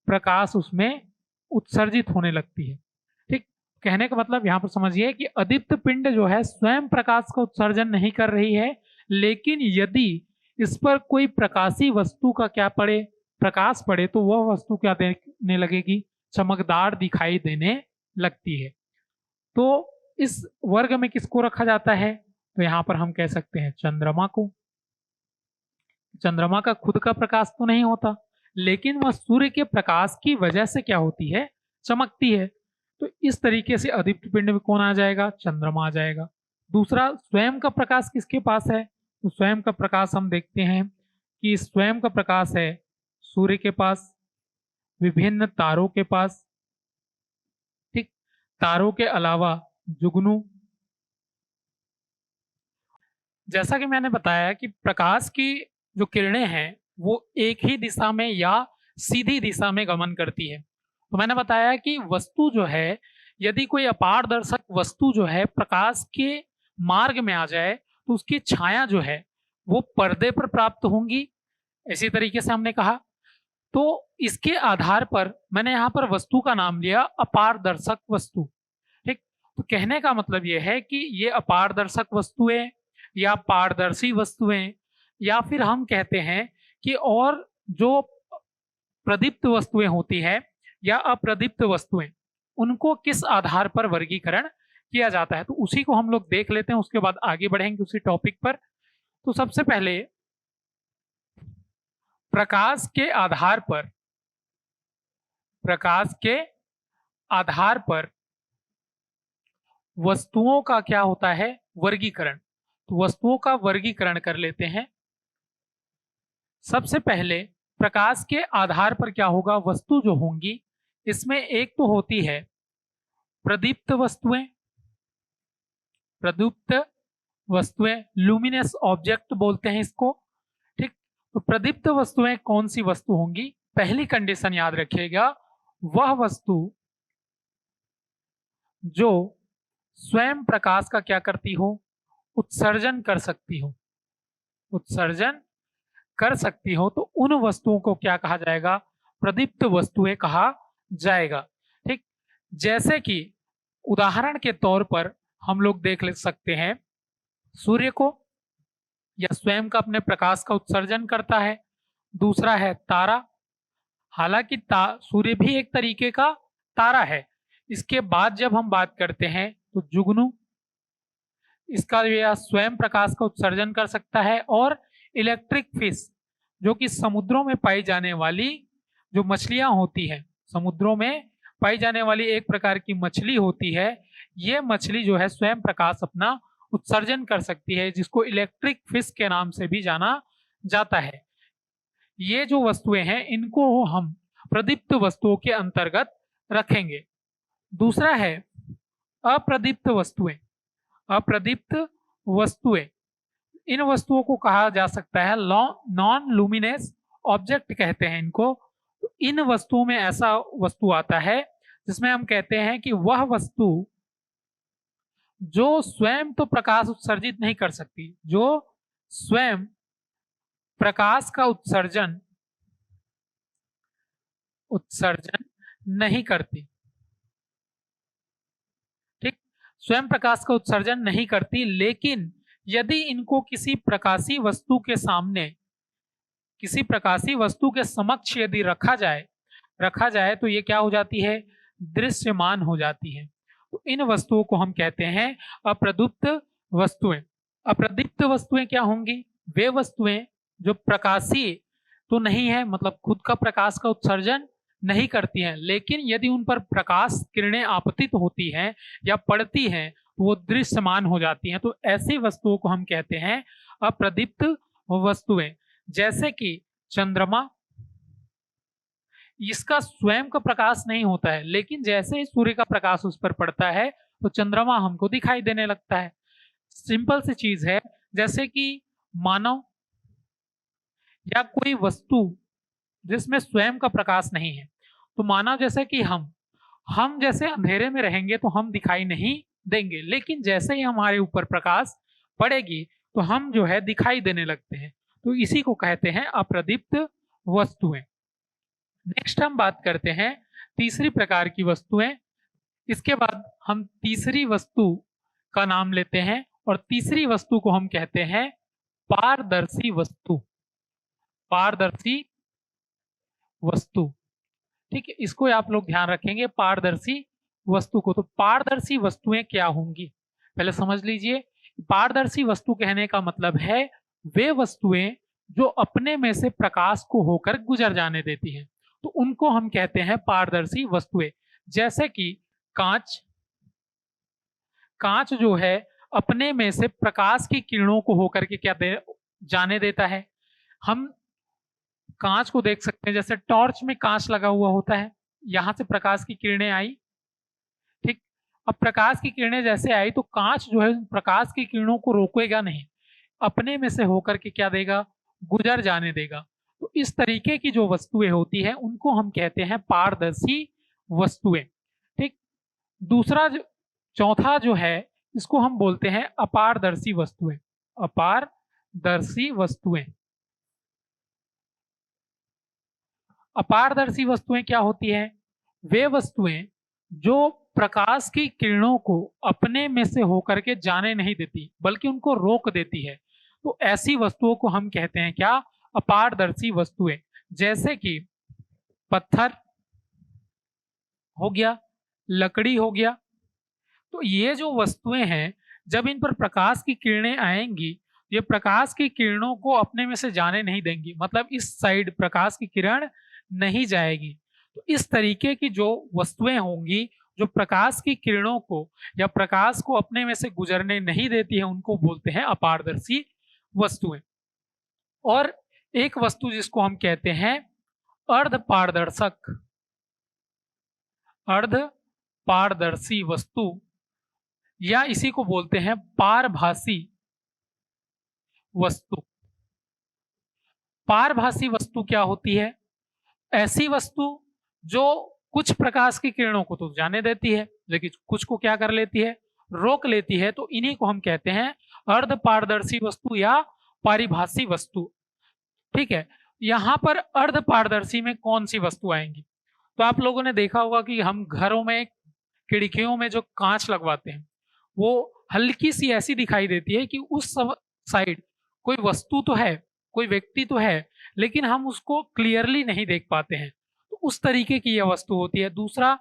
प्रकाश उसमें उत्सर्जित होने लगती है। ठीक, कहने का मतलब यहाँ पर समझिए कि अदीप्त पिंड जो है स्वयं प्रकाश का उत्सर्जन नहीं कर रही है, लेकिन यदि इस पर कोई प्रकाशी वस्तु का क्या पड़े, प्रकाश पड़े, तो वह वस्तु क्या देने लगेगी, चमकदार दिखाई देने लगती है। तो इस वर्ग में किसको रखा जाता है, तो यहाँ पर हम कह सकते हैं चंद्रमा को। चंद्रमा का खुद का प्रकाश तो नहीं होता, लेकिन वह सूर्य के प्रकाश की वजह से क्या होती है, चमकती है। तो इस तरीके से अदीप्त पिंड में कौन आ जाएगा, चंद्रमा आ जाएगा। दूसरा, स्वयं का प्रकाश किसके पास है, तो स्वयं का प्रकाश हम देखते हैं कि स्वयं का प्रकाश है सूर्य के पास, विभिन्न तारों के पास, ठीक, तारों के अलावा जुगनू। जैसा कि मैंने बताया कि प्रकाश की जो किरणें हैं वो एक ही दिशा में या सीधी दिशा में गमन करती है। तो मैंने बताया कि वस्तु जो है, यदि कोई अपारदर्शक वस्तु जो है प्रकाश के मार्ग में आ जाए तो उसकी छाया जो है वो पर्दे पर प्राप्त होंगी। इसी तरीके से हमने कहा, तो इसके आधार पर मैंने यहाँ पर वस्तु का नाम लिया अपारदर्शक वस्तु। ठीक, तो कहने का मतलब यह है कि ये अपारदर्शक वस्तुएं या पारदर्शी वस्तुएं, या फिर हम कहते हैं कि और जो प्रदीप्त वस्तुएं होती है या अप्रदीप्त वस्तुएं, उनको किस आधार पर वर्गीकरण किया जाता है। तो उसी को हम लोग देख लेते हैं, उसके बाद आगे बढ़ेंगे उसी टॉपिक पर। तो सबसे पहले प्रकाश के आधार पर, प्रकाश के आधार पर वस्तुओं का क्या होता है, वर्गीकरण। तो वस्तुओं का वर्गीकरण कर लेते हैं। सबसे पहले प्रकाश के आधार पर क्या होगा, वस्तु जो होंगी इसमें एक तो होती है प्रदीप्त वस्तुएं, प्रदीप्त वस्तुएं, लुमिनस ऑब्जेक्ट बोलते हैं इसको। ठीक, तो प्रदीप्त वस्तुएं कौन सी वस्तु होंगी, पहली कंडीशन याद रखिएगा, वह वस्तु जो स्वयं प्रकाश का क्या करती हो, उत्सर्जन कर सकती हो, उत्सर्जन कर सकती हो, तो उन वस्तुओं को क्या कहा जाएगा, प्रदीप्त वस्तुएं कहा जाएगा। ठीक, जैसे कि उदाहरण के तौर पर हम लोग देख ले सकते हैं सूर्य को, या स्वयं का अपने प्रकाश का उत्सर्जन करता है। दूसरा है तारा, हालांकि सूर्य भी एक तरीके का तारा है। इसके बाद जब हम बात करते हैं तो जुगनू, इसका यह स्वयं प्रकाश का उत्सर्जन कर सकता है। और इलेक्ट्रिक फिश, जो कि समुद्रों में पाई जाने वाली जो मछलियां होती हैं, समुद्रों में पाई जाने वाली एक प्रकार की मछली होती है, ये मछली जो है स्वयं प्रकाश अपना उत्सर्जन कर सकती है, जिसको इलेक्ट्रिक फिश के नाम से भी जाना जाता है। ये जो वस्तुएं हैं इनको हम प्रदीप्त वस्तुओं के अंतर्गत रखेंगे। दूसरा है अप्रदीप्त वस्तुएं। अप्रदीप्त वस्तुएं, इन वस्तुओं को कहा जा सकता है नॉन लुमिनेस ऑब्जेक्ट कहते हैं इनको। तो इन वस्तुओं में ऐसा वस्तु आता है जिसमें हम कहते हैं कि वह वस्तु जो स्वयं तो प्रकाश उत्सर्जित नहीं कर सकती, जो स्वयं प्रकाश का उत्सर्जन नहीं करती। ठीक, स्वयं प्रकाश का उत्सर्जन नहीं करती, लेकिन यदि इनको किसी प्रकाशी वस्तु के सामने, किसी प्रकाशी वस्तु के समक्ष यदि रखा जाए तो ये क्या हो जाती है, दृश्यमान हो जाती है। तो इन वस्तुओं को हम कहते हैं अप्रदीप्त वस्तुएं। अप्रदीप्त वस्तुएं क्या होंगी, वे वस्तुएं जो प्रकाशी तो नहीं है, मतलब खुद का प्रकाश का उत्सर्जन नहीं करती हैं, लेकिन यदि उन पर प्रकाश किरणें आपतित होती हैं या पड़ती हैं तो वो दृश्यमान हो जाती हैं। तो ऐसी वस्तुओं को हम कहते हैं अप्रदीप्त वस्तुएं। जैसे कि चंद्रमा, इसका स्वयं का प्रकाश नहीं होता है, लेकिन जैसे ही सूर्य का प्रकाश उस पर पड़ता है तो चंद्रमा हमको दिखाई देने लगता है। सिंपल सी चीज है, जैसे कि मानव या कोई वस्तु जिसमें स्वयं का प्रकाश नहीं है। तो माना जैसे कि हम जैसे अंधेरे में रहेंगे तो हम दिखाई नहीं देंगे, लेकिन जैसे ही हमारे ऊपर प्रकाश पड़ेगी तो हम जो है दिखाई देने लगते हैं। तो इसी को कहते हैं अप्रदीप्त वस्तुएं। नेक्स्ट हम बात करते हैं तीसरी प्रकार की वस्तुएं। इसके बाद हम तीसरी वस्तु का नाम लेते हैं, और तीसरी वस्तु को हम कहते हैं पारदर्शी वस्तु। पारदर्शी वस्तु, ठीक है, इसको आप लोग ध्यान रखेंगे, पारदर्शी वस्तु को। तो पारदर्शी वस्तुएं क्या होंगी, पहले समझ लीजिए। पारदर्शी वस्तु कहने का मतलब है वे वस्तुएं जो अपने में से प्रकाश को होकर गुजर जाने देती हैं, तो उनको हम कहते हैं पारदर्शी वस्तुएं। जैसे कि कांच, कांच जो है अपने में से प्रकाश की किरणों को होकर के जाने देता है। हम कांच को देख सकते हैं, जैसे टॉर्च में कांच लगा हुआ होता है, यहां से प्रकाश की किरणें आई, ठीक, अब प्रकाश की किरणें जैसे आई तो कांच जो है प्रकाश की किरणों को रोकेगा नहीं, अपने में से होकर के क्या देगा, गुजर जाने देगा। तो इस तरीके की जो वस्तुएं होती हैं उनको हम कहते हैं पारदर्शी वस्तुएं। ठीक, चौथा जो है इसको हम बोलते हैं अपारदर्शी वस्तुएं। अपारदर्शी वस्तुएं, अपारदर्शी वस्तुएं क्या होती है, वे वस्तुएं जो प्रकाश की किरणों को अपने में से होकर के जाने नहीं देती बल्कि उनको रोक देती है। तो ऐसी वस्तुओं को हम कहते हैं क्या, अपारदर्शी वस्तुएं। जैसे कि पत्थर हो गया, लकड़ी हो गया, तो ये जो वस्तुएं हैं, जब इन पर प्रकाश की किरणें आएंगी, ये प्रकाश की किरणों को अपने में से जाने नहीं देंगी, मतलब इस साइड प्रकाश की किरण नहीं जाएगी। तो इस तरीके की जो वस्तुएं होंगी जो प्रकाश की किरणों को या प्रकाश को अपने में से गुजरने नहीं देती है, उनको बोलते हैं अपारदर्शी वस्तुएं। और एक वस्तु जिसको हम कहते हैं अर्ध पारदर्शक, अर्ध पारदर्शी वस्तु, या इसी को बोलते हैं पारभासी वस्तु। पारभासी वस्तु क्या होती है? ऐसी वस्तु जो कुछ प्रकाश की किरणों को तो जाने देती है, लेकिन कुछ को क्या कर लेती है, रोक लेती है। तो इन्हीं को हम कहते हैं अर्ध पारदर्शी वस्तु या पारिभाषी वस्तु। ठीक है, यहां पर अर्ध पारदर्शी में कौन सी वस्तु आएंगी? तो आप लोगों ने देखा होगा कि हम घरों में खिड़कियों में जो कांच लगवाते हैं, वो हल्की सी ऐसी दिखाई देती है कि उस साइड कोई वस्तु तो है, कोई व्यक्ति तो है, लेकिन हम उसको क्लियरली नहीं देख पाते हैं। तो उस तरीके की यह वस्तु होती है। दूसरा,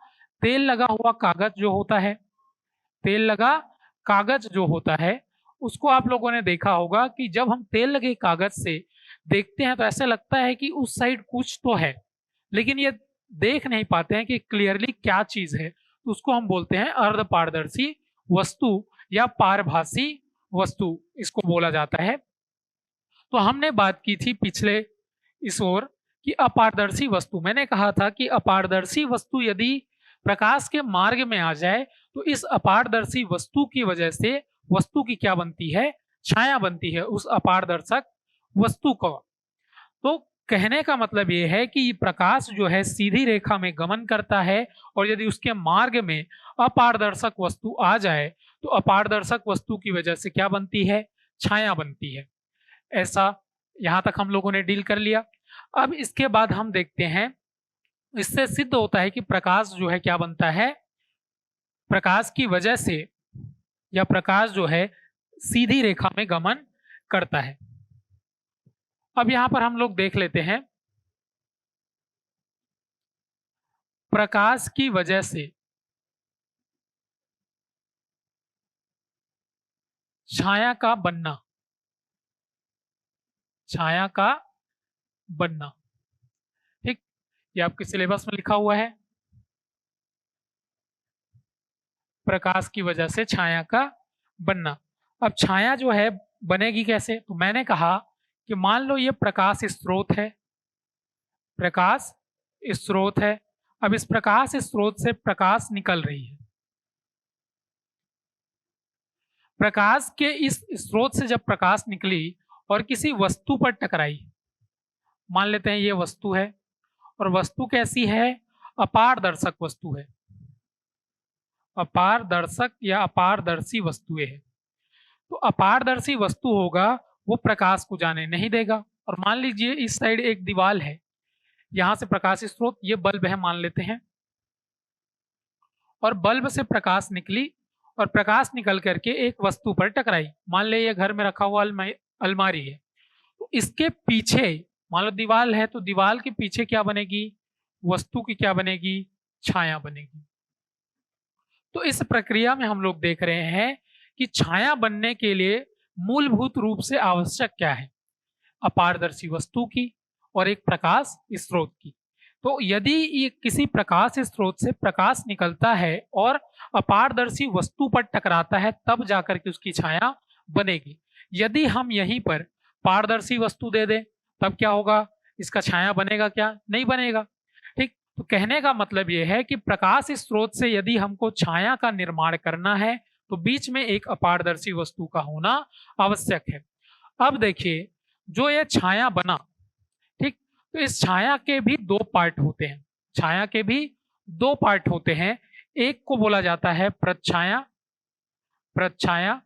तेल लगा हुआ कागज जो होता है, तेल लगा कागज जो होता है, उसको आप लोगों ने देखा होगा कि जब हम तेल लगे कागज से देखते हैं तो ऐसा लगता है कि उस साइड कुछ तो है, लेकिन ये देख नहीं पाते हैं कि क्लियरली क्या चीज है। तो उसको हम बोलते हैं अर्ध पारदर्शी वस्तु या पारभासी वस्तु, इसको बोला जाता है। तो हमने बात की थी पिछले इस ओर कि अपारदर्शी वस्तु, मैंने कहा था कि अपारदर्शी वस्तु यदि प्रकाश के मार्ग में आ जाए तो इस अपारदर्शी वस्तु की वजह से वस्तु की क्या बनती है, छाया बनती है उस अपारदर्शक वस्तु को। तो कहने का मतलब यह है कि प्रकाश जो है सीधी रेखा में गमन करता है, और यदि उसके मार्ग में अपारदर्शक वस्तु आ जाए तो अपारदर्शक वस्तु की वजह से क्या बनती है, छाया बनती है। ऐसा यहां तक हम लोगों ने डील कर लिया। अब इसके बाद हम देखते हैं, इससे सिद्ध होता है कि प्रकाश जो है क्या बनता है, प्रकाश की वजह से या प्रकाश जो है सीधी रेखा में गमन करता है। अब यहां पर हम लोग देख लेते हैं, प्रकाश की वजह से छाया का बनना, छाया का बनना। ठीक, ये आपके सिलेबस में लिखा हुआ है, प्रकाश की वजह से छाया का बनना। अब छाया जो है बनेगी कैसे? तो मैंने कहा कि मान लो ये प्रकाश स्रोत है, प्रकाश स्रोत है। अब इस प्रकाश स्रोत से प्रकाश निकल रही है, प्रकाश के इस स्रोत से जब प्रकाश निकली और किसी वस्तु पर टकराई, मान लेते हैं ये वस्तु है, और वस्तु कैसी है, अपारदर्शक वस्तु है, अपारदर्शक या अपारदर्शी वस्तुएं है। तो अपारदर्शी वस्तु होगा वो प्रकाश को जाने नहीं देगा। और मान लीजिए इस साइड एक दीवार है, यहां से प्रकाश स्रोत, ये बल्ब है मान लेते हैं, और बल्ब से प्रकाश निकली और प्रकाश निकल करके एक वस्तु पर टकराई, मान ले ये घर में रखा हुआ अलमारी है। तो इसके पीछे मान लो दीवार है, तो दीवार के पीछे क्या बनेगी, वस्तु की क्या बनेगी, छाया बनेगी। तो इस प्रक्रिया में हम लोग देख रहे हैं कि छाया बनने के लिए मूलभूत रूप से आवश्यक क्या है, अपारदर्शी वस्तु की और एक प्रकाश स्रोत की। तो यदि ये किसी प्रकाश स्रोत से प्रकाश निकलता है और अपारदर्शी वस्तु पर टकराता है, तब जाकर के उसकी छाया बनेगी। यदि हम यहीं पर पारदर्शी वस्तु दे दें, तब क्या होगा, इसका छाया बनेगा क्या, नहीं बनेगा। ठीक, तो कहने का मतलब यह है कि प्रकाश स्रोत से यदि हमको छाया का निर्माण करना है तो बीच में एक अपारदर्शी वस्तु का होना आवश्यक है। अब देखिए, जो ये छाया बना, ठीक, तो इस छाया के भी दो पार्ट होते हैं, छाया के भी दो पार्ट होते हैं। एक को बोला जाता है प्रच्छाया, प्रच्छाया,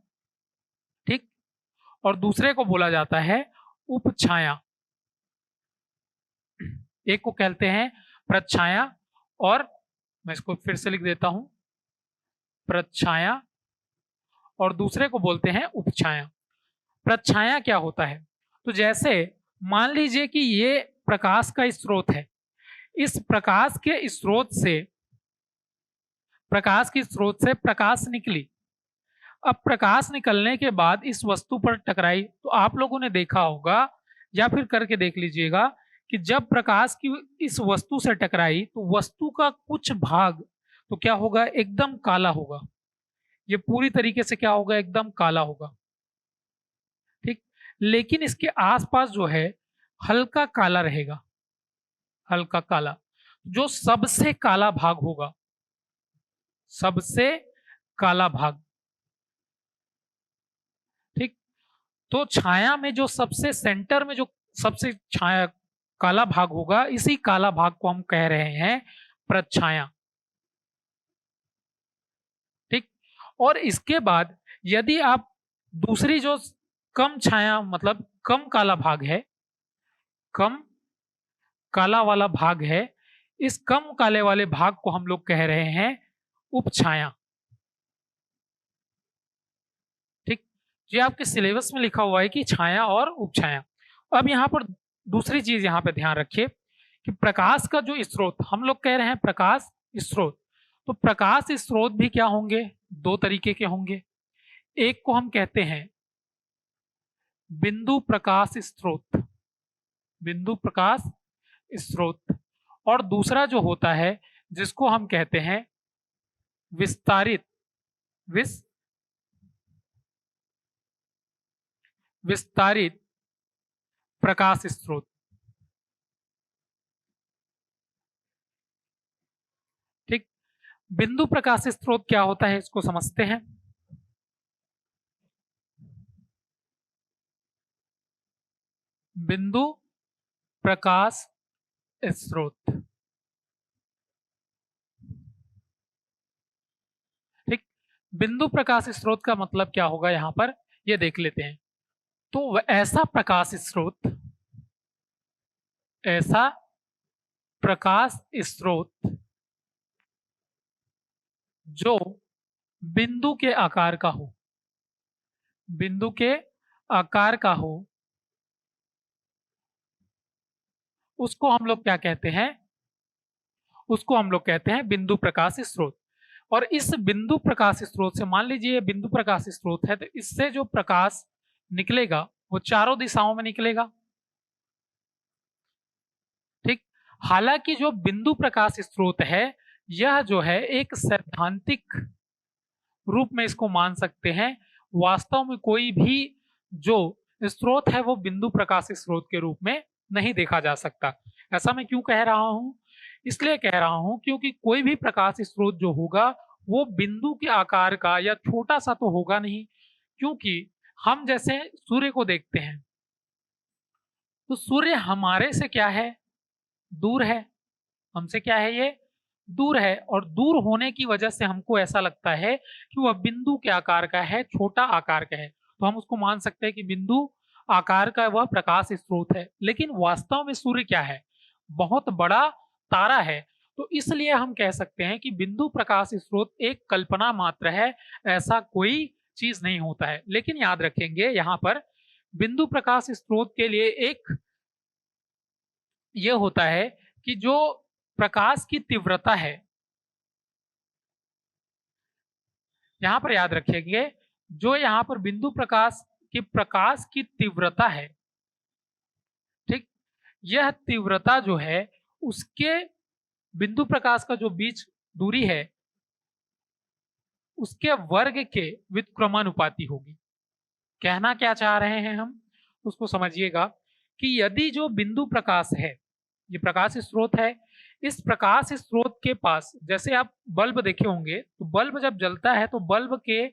ठीक, और दूसरे को बोला जाता है उपछाया। एक को कहते हैं प्रच्छाया, और मैं इसको फिर से लिख देता हूं, प्रच्छाया, और दूसरे को बोलते हैं उपछाया। प्रच्छाया क्या होता है, तो जैसे मान लीजिए कि ये प्रकाश का स्रोत है, इस प्रकाश के स्रोत से प्रकाश की स्रोत से प्रकाश निकली। अब प्रकाश निकलने के बाद इस वस्तु पर टकराई, तो आप लोगों ने देखा होगा या फिर करके देख लीजिएगा कि जब प्रकाश की इस वस्तु से टकराई तो वस्तु का कुछ भाग तो क्या होगा, एकदम काला होगा। ये पूरी तरीके से क्या होगा, एकदम काला होगा, ठीक। लेकिन इसके आसपास जो है हल्का काला रहेगा, हल्का काला, जो सबसे काला भाग होगा, सबसे काला भाग, ठीक। तो छाया में जो सबसे सेंटर में जो सबसे छाया काला भाग होगा, इसी काला भाग को हम कह रहे हैं प्रच्छाया, ठीक। और इसके बाद यदि आप दूसरी जो कम छाया मतलब कम काला भाग है, कम काला वाला भाग है, इस कम काले वाले भाग को हम लोग कह रहे हैं उपछाया, ठीक। ये आपके सिलेबस में लिखा हुआ है कि छाया और उपछाया। अब यहाँ पर दूसरी चीज यहाँ पे ध्यान रखिए कि प्रकाश का जो स्रोत हम लोग कह रहे हैं प्रकाश स्रोत, तो प्रकाश स्रोत भी क्या होंगे, दो तरीके के होंगे। एक को हम कहते हैं बिंदु प्रकाश स्रोत, बिंदु प्रकाश स्रोत, और दूसरा जो होता है जिसको हम कहते हैं विस्तारित विस्तारित प्रकाश स्रोत, ठीक। बिंदु प्रकाश स्रोत क्या होता है इसको समझते हैं। बिंदु प्रकाश स्रोत, ठीक। बिंदु प्रकाश स्रोत का मतलब क्या होगा, यहां पर ये देख लेते हैं। तो ऐसा प्रकाश स्रोत, ऐसा प्रकाश स्रोत जो बिंदु के आकार का हो, बिंदु के आकार का हो, उसको हम लोग क्या कहते हैं, उसको हम लोग कहते हैं बिंदु प्रकाश स्रोत। और इस बिंदु प्रकाश स्रोत से, मान लीजिए बिंदु प्रकाश स्रोत है, तो इससे जो प्रकाश निकलेगा वो चारों दिशाओं में निकलेगा, ठीक। हालांकि जो बिंदु प्रकाश स्रोत है यह जो है एक सैद्धांतिक रूप में इसको मान सकते हैं, वास्तव में कोई भी जो स्रोत है वो बिंदु प्रकाश स्रोत के रूप में नहीं देखा जा सकता। ऐसा मैं क्यों कह रहा हूं, इसलिए कह रहा हूं क्योंकि कोई भी प्रकाश स्रोत जो होगा वो बिंदु के आकार का या छोटा सा तो होगा नहीं, क्योंकि हम जैसे सूर्य को देखते हैं तो सूर्य हमारे से क्या है, दूर है, हमसे क्या है, ये दूर है, और दूर होने की वजह से हमको ऐसा लगता है कि वह बिंदु के आकार का है, छोटा आकार का है, तो हम उसको मान सकते हैं कि बिंदु आकार का वह प्रकाश स्रोत है। लेकिन वास्तव में सूर्य क्या है, बहुत बड़ा तारा है, तो इसलिए हम कह सकते हैं कि बिंदु प्रकाश स्रोत एक कल्पना मात्र है, ऐसा कोई चीज नहीं होता है। लेकिन याद रखेंगे यहाँ पर बिंदु प्रकाश स्रोत के लिए एक ये होता है कि जो प्रकाश की तीव्रता है, यहां पर याद रखिएगा जो यहां पर बिंदु प्रकाश की तीव्रता है, ठीक। यह तीव्रता जो है उसके बिंदु प्रकाश का जो बीच दूरी है उसके वर्ग के व्युत्क्रमानुपाती होगी। कहना क्या चाह रहे हैं हम, उसको समझिएगा कि यदि जो बिंदु प्रकाश है, ये प्रकाश स्रोत है, इस प्रकाश स्रोत के पास जैसे आप बल्ब देखे होंगे, तो बल्ब जब जलता है तो बल्ब के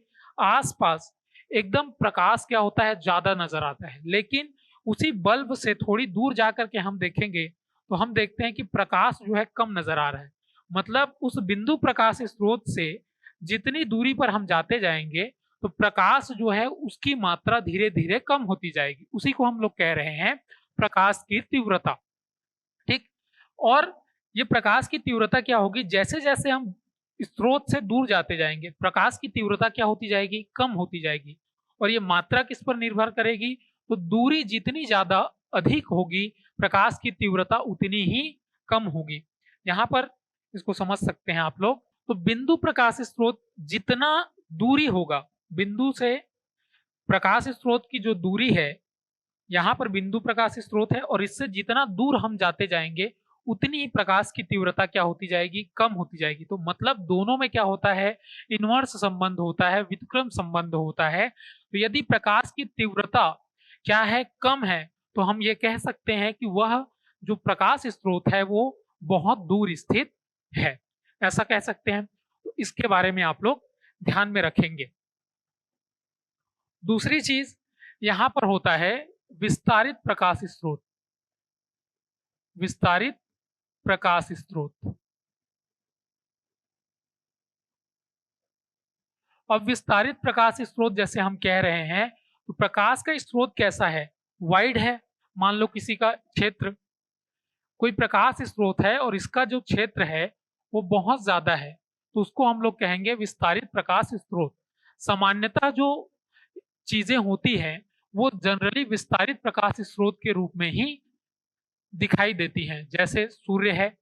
आसपास एकदम प्रकाश क्या होता है, ज्यादा नजर आता है। लेकिन उसी बल्ब से थोड़ी दूर जाकर के हम देखेंगे तो हम देखते हैं कि प्रकाश जो है कम नजर आ रहा है। मतलब उस बिंदु प्रकाश स्रोत से जितनी दूरी पर हम जाते जाएंगे तो प्रकाश जो है उसकी मात्रा धीरे धीरे कम होती जाएगी, उसी को हम लोग कह रहे हैं प्रकाश की तीव्रता, ठीक। और ये प्रकाश की तीव्रता क्या होगी, जैसे जैसे हम स्रोत से दूर जाते जाएंगे प्रकाश की तीव्रता क्या होती जाएगी, कम होती जाएगी। और ये मात्रा किस पर निर्भर करेगी, तो दूरी जितनी ज्यादा अधिक होगी प्रकाश की तीव्रता उतनी ही कम होगी। यहाँ पर इसको समझ सकते हैं आप लोग। तो बिंदु प्रकाश स्रोत जितना दूरी होगा, बिंदु से प्रकाश स्रोत की जो दूरी है, यहाँ पर बिंदु प्रकाश स्रोत है और इससे जितना दूर हम जाते जाएंगे उतनी ही प्रकाश की तीव्रता क्या होती जाएगी, कम होती जाएगी। तो मतलब दोनों में क्या होता है, इनवर्स संबंध होता है, व्युत्क्रम संबंध होता है। तो यदि प्रकाश की तीव्रता क्या है, कम है, तो हम ये कह सकते हैं कि वह जो प्रकाश स्रोत है वो बहुत दूर स्थित है, ऐसा कह सकते हैं। तो इसके बारे में आप लोग ध्यान में रखेंगे। दूसरी चीज यहां पर होता है विस्तारित प्रकाश स्रोत। विस्तारित प्रकाश स्रोत। अब विस्तारित प्रकाश स्रोत जैसे हम कह रहे हैं, तो प्रकाश का स्रोत कैसा है, वाइड है। मान लो किसी का क्षेत्र, कोई प्रकाश स्रोत है और इसका जो क्षेत्र है वो बहुत ज्यादा है, तो उसको हम लोग कहेंगे विस्तारित प्रकाश स्रोत। सामान्यतः जो चीजें होती हैं वो जनरली विस्तारित प्रकाश स्रोत के रूप में ही दिखाई देती हैं। जैसे सूर्य है,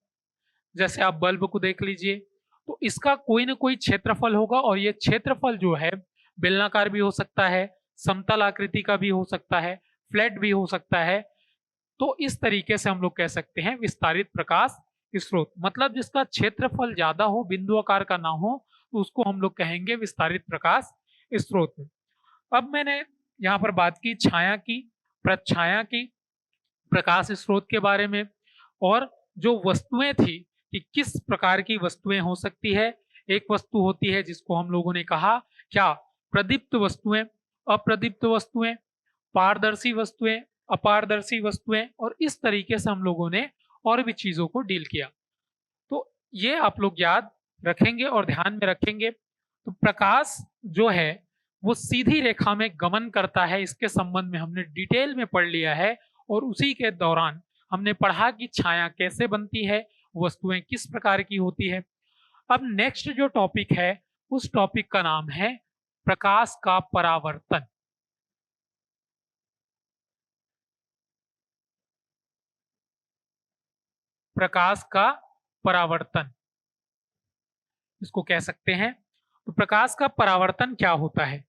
जैसे आप बल्ब को देख लीजिए, तो इसका कोई ना कोई क्षेत्रफल होगा और ये क्षेत्रफल जो है बेलनाकार भी हो सकता है, समतल आकृति का भी हो सकता है, फ्लैट भी हो सकता है। तो इस तरीके से हम लोग कह सकते हैं विस्तारित प्रकाश स्रोत, मतलब जिसका क्षेत्रफल ज्यादा हो, बिंदु आकार का ना हो, तो उसको हम लोग कहेंगे विस्तारित प्रकाश स्रोत। अब मैंने यहाँ पर बात की छाया की, प्रच्छाया की, प्रकाश स्रोत के बारे में, और जो वस्तुएं थी कि किस प्रकार की वस्तुएं हो सकती है। एक वस्तु होती है जिसको हम लोगों ने कहा क्या, प्रदीप्त वस्तुएं, अप्रदीप्त वस्तुएं, पारदर्शी वस्तुएं, अपारदर्शी वस्तुएं, और इस तरीके से हम लोगों ने और भी चीजों को डील किया। तो ये आप लोग याद रखेंगे और ध्यान में रखेंगे। तो प्रकाश जो है वो सीधी रेखा में गमन करता है, इसके संबंध में हमने डिटेल में पढ़ लिया है, और उसी के दौरान हमने पढ़ा कि छाया कैसे बनती है, वस्तुएं किस प्रकार की होती है। अब नेक्स्ट जो टॉपिक है उस टॉपिक का नाम है प्रकाश का परावर्तन। प्रकाश का परावर्तन इसको कह सकते हैं। तो प्रकाश का परावर्तन क्या होता है,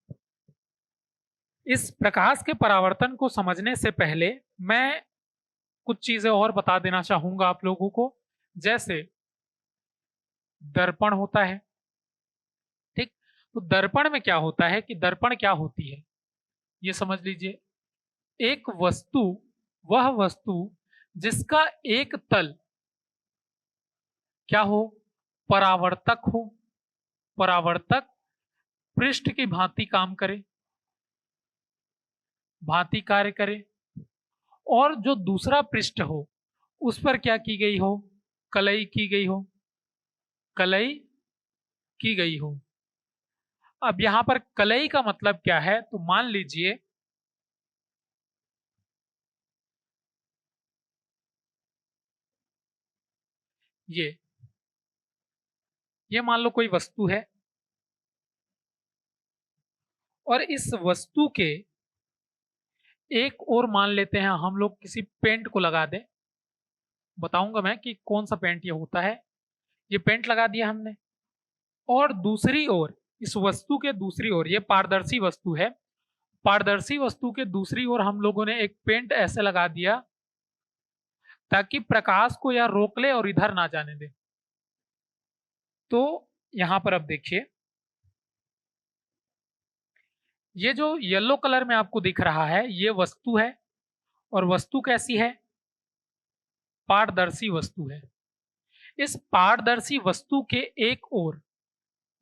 इस प्रकाश के परावर्तन को समझने से पहले मैं कुछ चीजें और बता देना चाहूंगा आप लोगों को। जैसे दर्पण होता है, ठीक। तो दर्पण में क्या होता है कि दर्पण क्या होती है ये समझ लीजिए। एक वस्तु, वह वस्तु जिसका एक तल क्या हो, परावर्तक हो, परावर्तक पृष्ठ की भांति काम करे, भांति कार्य करे, और जो दूसरा पृष्ठ हो उस पर क्या की गई हो, कलई की गई हो, कलई की गई हो। अब यहां पर कलई का मतलब क्या है, तो मान लीजिए ये मान लो कोई वस्तु है, और इस वस्तु के एक और मान लेते हैं हम लोग किसी पेंट को लगा दें। बताऊंगा मैं कि कौन सा पेंट ये होता है। ये पेंट लगा दिया हमने, और दूसरी ओर इस वस्तु के दूसरी ओर, ये पारदर्शी वस्तु है, पारदर्शी वस्तु के दूसरी ओर हम लोगों ने एक पेंट ऐसे लगा दिया ताकि प्रकाश को या रोक ले और इधर ना जाने दे। तो यहां पर अब देखिए, ये जो येलो कलर में आपको दिख रहा है ये वस्तु है, और वस्तु कैसी है, पारदर्शी वस्तु है। इस पारदर्शी वस्तु के एक ओर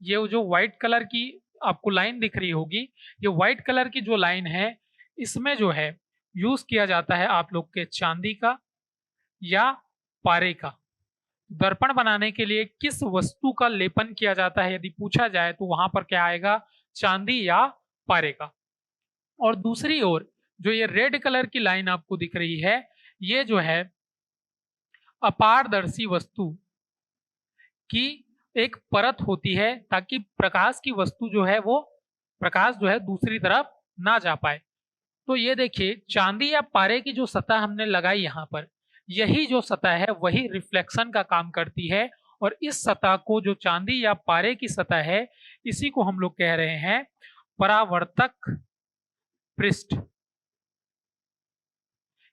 ये जो व्हाइट कलर की आपको लाइन दिख रही होगी, ये व्हाइट कलर की जो लाइन है इसमें जो है यूज किया जाता है आप लोग के चांदी का या पारे का। दर्पण बनाने के लिए किस वस्तु का लेपन किया जाता है यदि पूछा जाए तो वहां पर क्या आएगा, चांदी या पारे का। और दूसरी ओर जो ये रेड कलर की लाइन आपको दिख रही है ये जो है अपारदर्शी वस्तु की एक परत होती है, ताकि प्रकाश की वस्तु जो है वो प्रकाश जो है दूसरी तरफ ना जा पाए। तो ये देखिए चांदी या पारे की जो सतह हमने लगाई यहाँ पर, यही जो सतह है वही रिफ्लेक्शन का काम करती है, और इस सतह को, जो चांदी या पारे की सतह है, इसी को हम लोग कह रहे हैं परावर्तक पृष्ठ।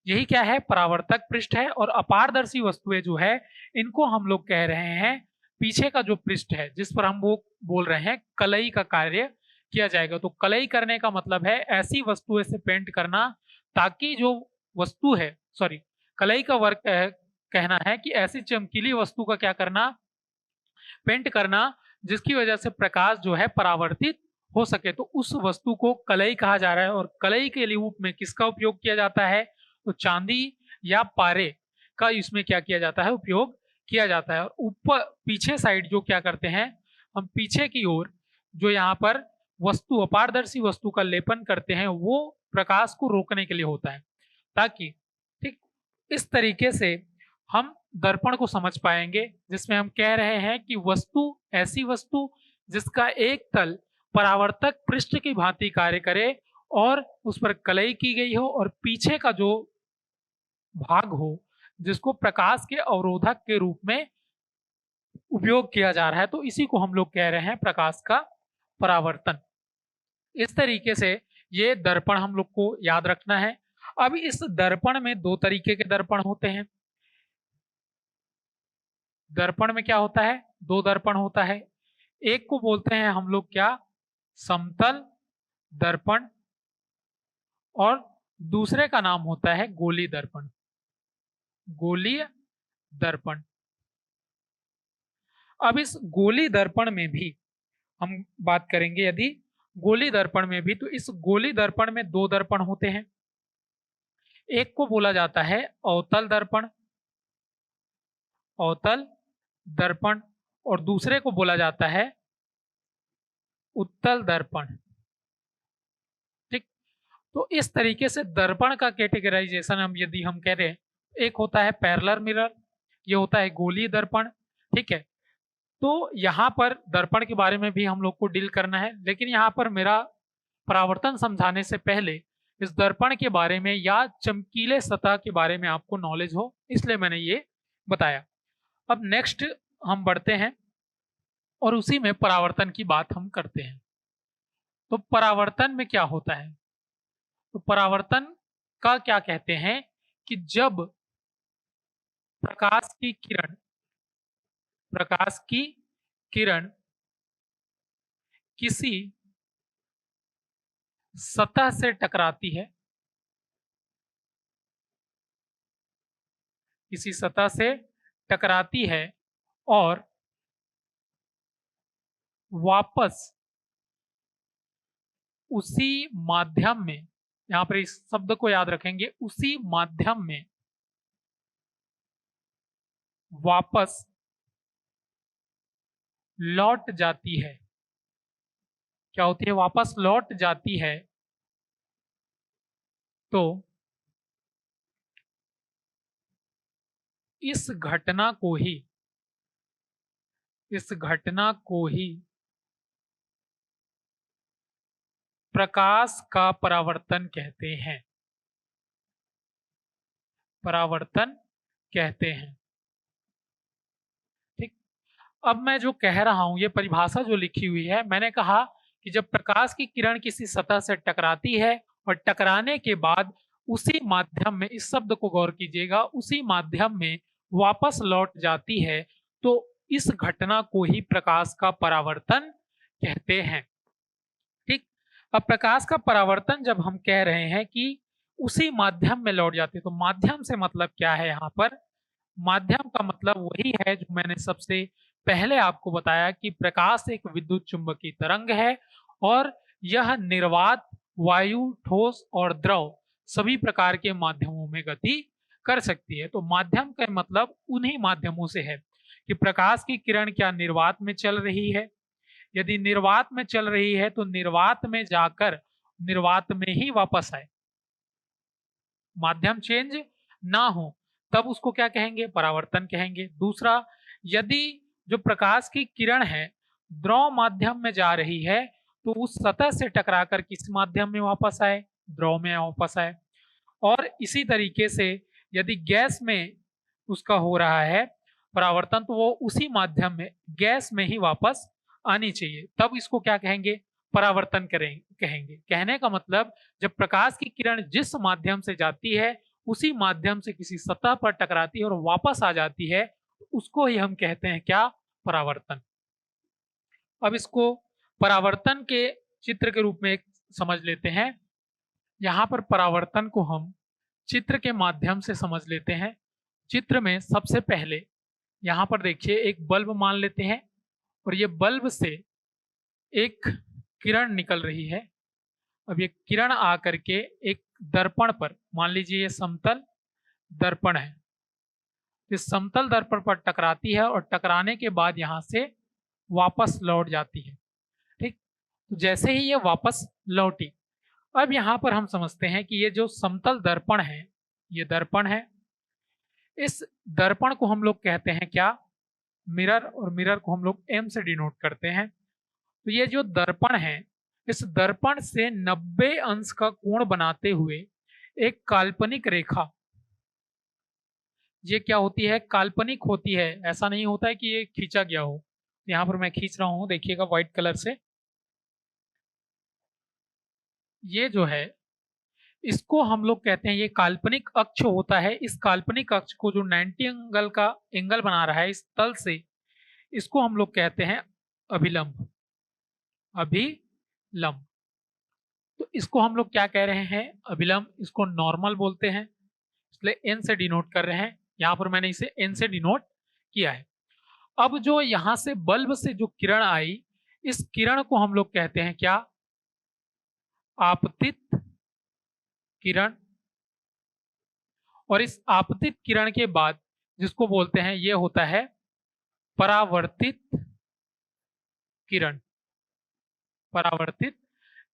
यही क्या है? परावर्तक पृष्ठ है। और अपारदर्शी वस्तुएं जो है, इनको हम लोग कह रहे हैं पीछे का जो पृष्ठ है, जिस पर हम वो बोल रहे हैं कलई का कार्य किया जाएगा। तो कलई करने का मतलब है ऐसी वस्तुएं से पेंट करना ताकि जो वस्तु है, सॉरी, कलई का वर्क कहना है कि ऐसी चमकीली वस्तु का क्या करना, पेंट करना, जिसकी वजह से प्रकाश जो है परावर्तित हो सके। तो उस वस्तु को कलई कहा जा रहा है। और कलई के रूप में किसका उपयोग किया जाता है? तो चांदी या पारे का इसमें क्या किया जाता है? उपयोग किया जाता है। और ऊपर पीछे साइड जो क्या करते हैं, हम पीछे की ओर जो यहाँ पर वस्तु, अपारदर्शी वस्तु का लेपन करते हैं, वो प्रकाश को रोकने के लिए होता है, ताकि ठीक इस तरीके से हम दर्पण को समझ पाएंगे, जिसमें हम कह रहे हैं कि वस्तु, ऐसी वस्तु जिसका एक तल परावर्तक पृष्ठ की भांति कार्य करे और उस पर कलई की गई हो, और पीछे का जो भाग हो जिसको प्रकाश के अवरोधक के रूप में उपयोग किया जा रहा है, तो इसी को हम लोग कह रहे हैं प्रकाश का परावर्तन। इस तरीके से ये दर्पण हम लोग को याद रखना है। अब इस दर्पण में दो तरीके के दर्पण होते हैं। दर्पण में क्या होता है? दो दर्पण होता है। एक को बोलते हैं हम लोग क्या? समतल दर्पण, और दूसरे का नाम होता है गोलीय दर्पण। गोलीय दर्पण। अब इस गोलीय दर्पण में भी हम बात करेंगे, यदि गोलीय दर्पण में भी, तो इस गोलीय दर्पण में दो दर्पण होते हैं। एक को बोला जाता है अवतल दर्पण, अवतल दर्पण, और दूसरे को बोला जाता है उत्तल दर्पण। ठीक, तो इस तरीके से दर्पण का कैटेगराइजेशन हम यदि हम कह रहे हैं, एक होता है पैरेलल मिरर, ये होता है गोलीय दर्पण। ठीक है, तो यहाँ पर दर्पण के बारे में भी हम लोग को डील करना है, लेकिन यहाँ पर मेरा परावर्तन समझाने से पहले इस दर्पण के बारे में या चमकीले सतह के बारे में आपको नॉलेज हो, इसलिए मैंने ये बताया। अब नेक्स्ट हम बढ़ते हैं और उसी में परावर्तन की बात हम करते हैं। तो परावर्तन में क्या होता है? तो परावर्तन का क्या कहते हैं कि जब प्रकाश की किरण, प्रकाश की किरण किसी सतह से टकराती है, किसी सतह से टकराती है और वापस उसी माध्यम में, यहां पर इस शब्द को याद रखेंगे, उसी माध्यम में वापस लौट जाती है। क्या होती है? वापस लौट जाती है। तो इस घटना को ही, इस घटना को ही प्रकाश का परावर्तन कहते हैं, परावर्तन कहते हैं। ठीक, अब मैं जो कह रहा हूं, ये परिभाषा जो लिखी हुई है, मैंने कहा कि जब प्रकाश की किरण किसी सतह से टकराती है और टकराने के बाद उसी माध्यम में, इस शब्द को गौर कीजिएगा, उसी माध्यम में वापस लौट जाती है, तो इस घटना को ही प्रकाश का परावर्तन कहते हैं। ठीक, अब प्रकाश का परावर्तन जब हम कह रहे हैं कि उसी माध्यम में लौट जाती है, तो माध्यम से मतलब क्या है? यहाँ पर माध्यम का मतलब वही है जो मैंने सबसे पहले आपको बताया कि प्रकाश एक विद्युत चुंबकीय तरंग है और यह निर्वात, वायु, ठोस और द्रव सभी प्रकार के माध्यमों में गति कर सकती है। तो माध्यम का मतलब उन्हीं माध्यमों से है कि प्रकाश की किरण क्या निर्वात में चल रही है, यदि निर्वात में चल रही है तो निर्वात में जाकर निर्वात में ही वापस आए, माध्यम चेंज ना हो, तब उसको क्या कहेंगे? परावर्तन कहेंगे। दूसरा, यदि जो प्रकाश की किरण है द्रव माध्यम में जा रही है, तो उस सतह से टकराकर किस माध्यम में वापस आए? द्रव में वापस आए। और इसी तरीके से यदि गैस में उसका हो रहा है, परावर्तन, तो वो उसी माध्यम में गैस में ही वापस आनी चाहिए, तब इसको क्या कहेंगे, परावर्तन कहेंगे। कहने का मतलब जब प्रकाश की किरण जिस माध्यम से जाती है उसी माध्यम से किसी सतह पर टकराती है और वापस आ जाती है, उसको ही हम कहते हैं क्या, परावर्तन। अब इसको परावर्तन के चित्र के रूप में समझ लेते हैं। यहाँ पर परावर्तन को हम चित्र के माध्यम से समझ लेते हैं। चित्र में सबसे पहले यहाँ पर देखिए एक बल्ब मान लेते हैं और ये बल्ब से एक किरण निकल रही है। अब ये किरण आकर के एक दर्पण पर, मान लीजिए ये समतल दर्पण है, इस समतल दर्पण पर टकराती है और टकराने के बाद यहाँ से वापस लौट जाती है। ठीक, तो जैसे ही ये वापस लौटी, अब यहाँ पर हम समझते हैं कि ये जो समतल दर्पण है, ये दर्पण है, इस दर्पण को हम लोग कहते हैं क्या, मिरर, और मिरर को हम लोग एम से डिनोट करते हैं। तो ये जो दर्पण है, इस दर्पण से 90 अंश का कोण बनाते हुए एक काल्पनिक रेखा, ये क्या होती है, काल्पनिक होती है, ऐसा नहीं होता है कि ये खींचा गया हो। यहां पर मैं खींच रहा हूं, देखिएगा व्हाइट कलर से, ये जो है इसको हम लोग कहते हैं, ये काल्पनिक अक्ष होता है। इस काल्पनिक अक्ष को जो 90 एंगल का एंगल बना रहा है इस तल से, इसको हम लोग कहते हैं अभिलंब। अभिलंब, तो इसको हम लोग क्या कह रहे हैं, अभिलंब। इसको नॉर्मल बोलते हैं, इसलिए एन से डिनोट कर रहे हैं। यहां पर मैंने इसे एन से डिनोट किया है। अब जो यहां से बल्ब से जो किरण आई, इस किरण को हम लोग कहते हैं क्या, आपतित किरण। और इस आपतित किरण के बाद जिसको बोलते हैं, ये होता है परावर्तित किरण। परावर्तित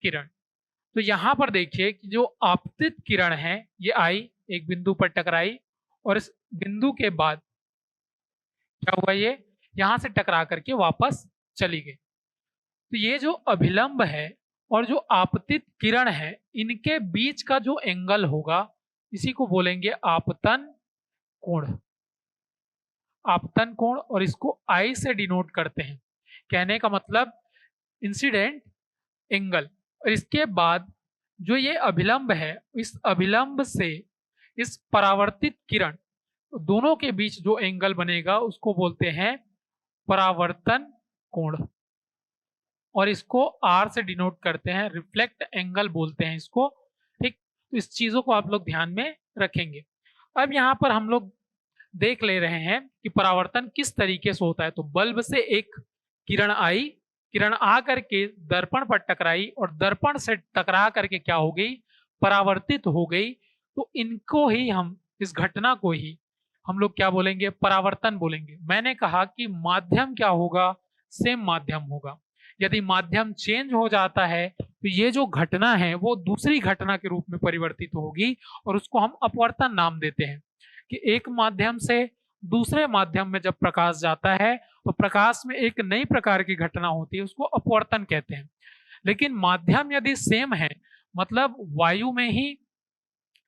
किरण, तो यहां पर देखिए कि जो आपतित किरण है ये आई, एक बिंदु पर टकराई, और इस बिंदु के बाद क्या हुआ, ये यहां से टकरा करके वापस चली गई। तो ये जो अभिलंब है और जो आपतित किरण है, इनके बीच का जो एंगल होगा, इसी को बोलेंगे आपतन कोण। आपतन कोण, और इसको आई से डिनोट करते हैं। कहने का मतलब इंसिडेंट एंगल। और इसके बाद जो ये अभिलंब है, इस अभिलंब से इस परावर्तित किरण, दोनों के बीच जो एंगल बनेगा उसको बोलते हैं परावर्तन कोण, और इसको आर से डिनोट करते हैं, रिफ्लेक्ट एंगल बोलते हैं इसको। ठीक, तो इस चीजों को आप लोग ध्यान में रखेंगे। अब यहाँ पर हम लोग देख ले रहे हैं कि परावर्तन किस तरीके से होता है। तो बल्ब से एक किरण आई, किरण आ करके दर्पण पर टकराई और दर्पण से टकरा करके क्या हो गई, परावर्तित हो गई। तो इनको ही हम, इस घटना को ही हम लोग क्या बोलेंगे, परावर्तन बोलेंगे। मैंने कहा कि माध्यम क्या होगा, सेम माध्यम होगा। यदि माध्यम चेंज हो जाता है तो ये जो घटना है वो दूसरी घटना के रूप में परिवर्तित होगी, और उसको हम अपवर्तन नाम देते हैं। कि एक माध्यम से दूसरे माध्यम में जब प्रकाश जाता है तो प्रकाश में एक नई प्रकार की घटना होती है, उसको अपवर्तन कहते हैं। लेकिन माध्यम यदि सेम है, मतलब वायु में ही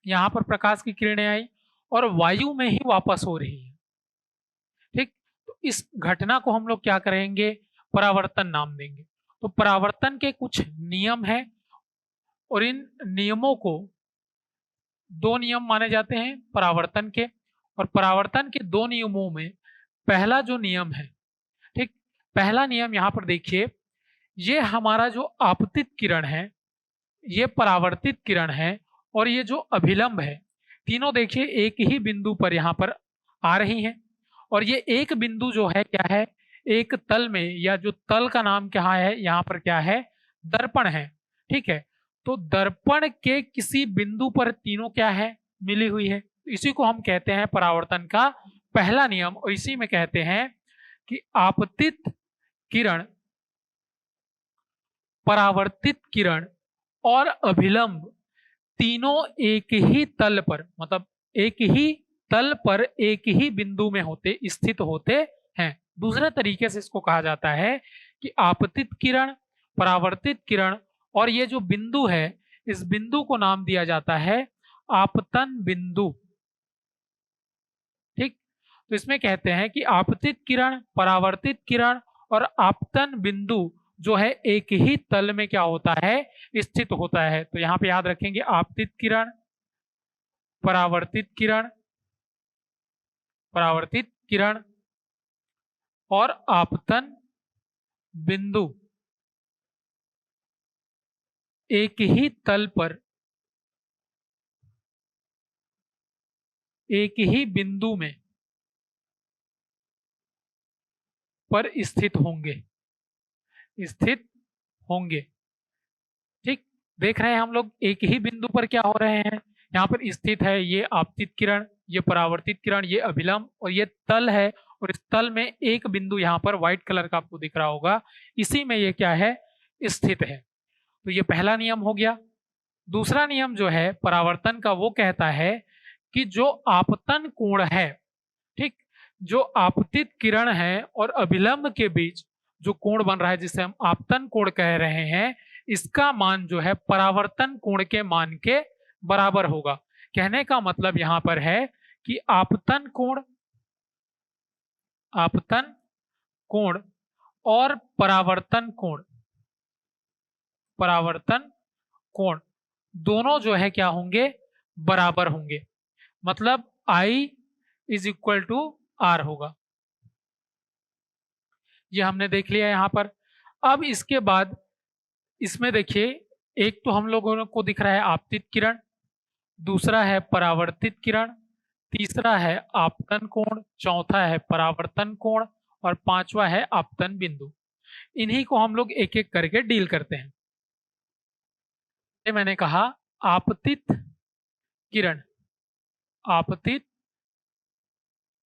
यहाँ पर प्रकाश की किरणें आई और वायु में ही वापस हो रही है, ठीक, तो इस घटना को हम लोग क्या करेंगे, परावर्तन नाम देंगे। तो परावर्तन के कुछ नियम हैं, और इन नियमों को, दो नियम माने जाते हैं परावर्तन के। और परावर्तन के दो नियमों में पहला जो नियम है, ठीक, पहला नियम यहाँ पर देखिए, ये हमारा जो आपतित किरण है, ये परावर्तित किरण है, और ये जो अभिलंब है, तीनों देखिए एक ही बिंदु पर यहाँ पर आ रही हैं। और ये एक बिंदु जो है क्या है, एक तल में, या जो तल का नाम क्या है यहाँ पर, क्या है, दर्पण है। ठीक है, तो दर्पण के किसी बिंदु पर तीनों क्या है, मिली हुई है। इसी को हम कहते हैं परावर्तन का पहला नियम, और इसी में कहते हैं कि आपतित किरण, परावर्तित किरण और अभिलंब तीनों एक ही तल पर, मतलब एक ही तल पर एक ही बिंदु में होते, स्थित होते हैं। दूसरे तरीके से इसको कहा जाता है कि आपतित किरण, परावर्तित किरण और ये जो बिंदु है, इस बिंदु को नाम दिया जाता है आपतन बिंदु। ठीक, तो इसमें कहते हैं कि आपतित किरण, परावर्तित किरण और आपतन बिंदु जो है एक ही तल में क्या होता है, स्थित होता है। तो यहाँ पे याद रखेंगे आपतित किरण, परावर्तित किरण, परावर्तित किरण और आपतन बिंदु एक ही तल पर, एक ही बिंदु में पर स्थित होंगे, स्थित होंगे। ठीक, देख रहे हैं हम लोग एक ही बिंदु पर क्या हो रहे हैं, यहाँ पर स्थित है ये आपतित किरण, ये परावर्तित किरण, ये अभिलंब और ये तल है। और इस तल में एक बिंदु यहाँ पर व्हाइट कलर का आपको दिख रहा होगा, इसी में ये क्या है, स्थित है। तो ये पहला नियम हो गया। दूसरा नियम जो है परावर्तन का, वो कहता है कि जो आपतन कोण है, ठीक, जो आपतित किरण है और अभिलंब के बीच जो कोण बन रहा है जिसे हम आपतन कोण कह रहे हैं, इसका मान जो है परावर्तन कोण के मान के बराबर होगा। कहने का मतलब यहां पर है कि आपतन कोण, आपतन कोण और परावर्तन कोण, परावर्तन कोण दोनों जो है क्या होंगे, बराबर होंगे। मतलब I is equal to R होगा। ये हमने देख लिया यहां पर। अब इसके बाद इसमें देखिए, एक तो हम लोगों को दिख रहा है आपतित किरण, दूसरा है परावर्तित किरण, तीसरा है आपतन कोण, चौथा है परावर्तन कोण और पांचवा है आपतन बिंदु। इन्हीं को हम लोग एक एक करके डील करते हैं। ये मैंने कहा आपतित किरण, आपतित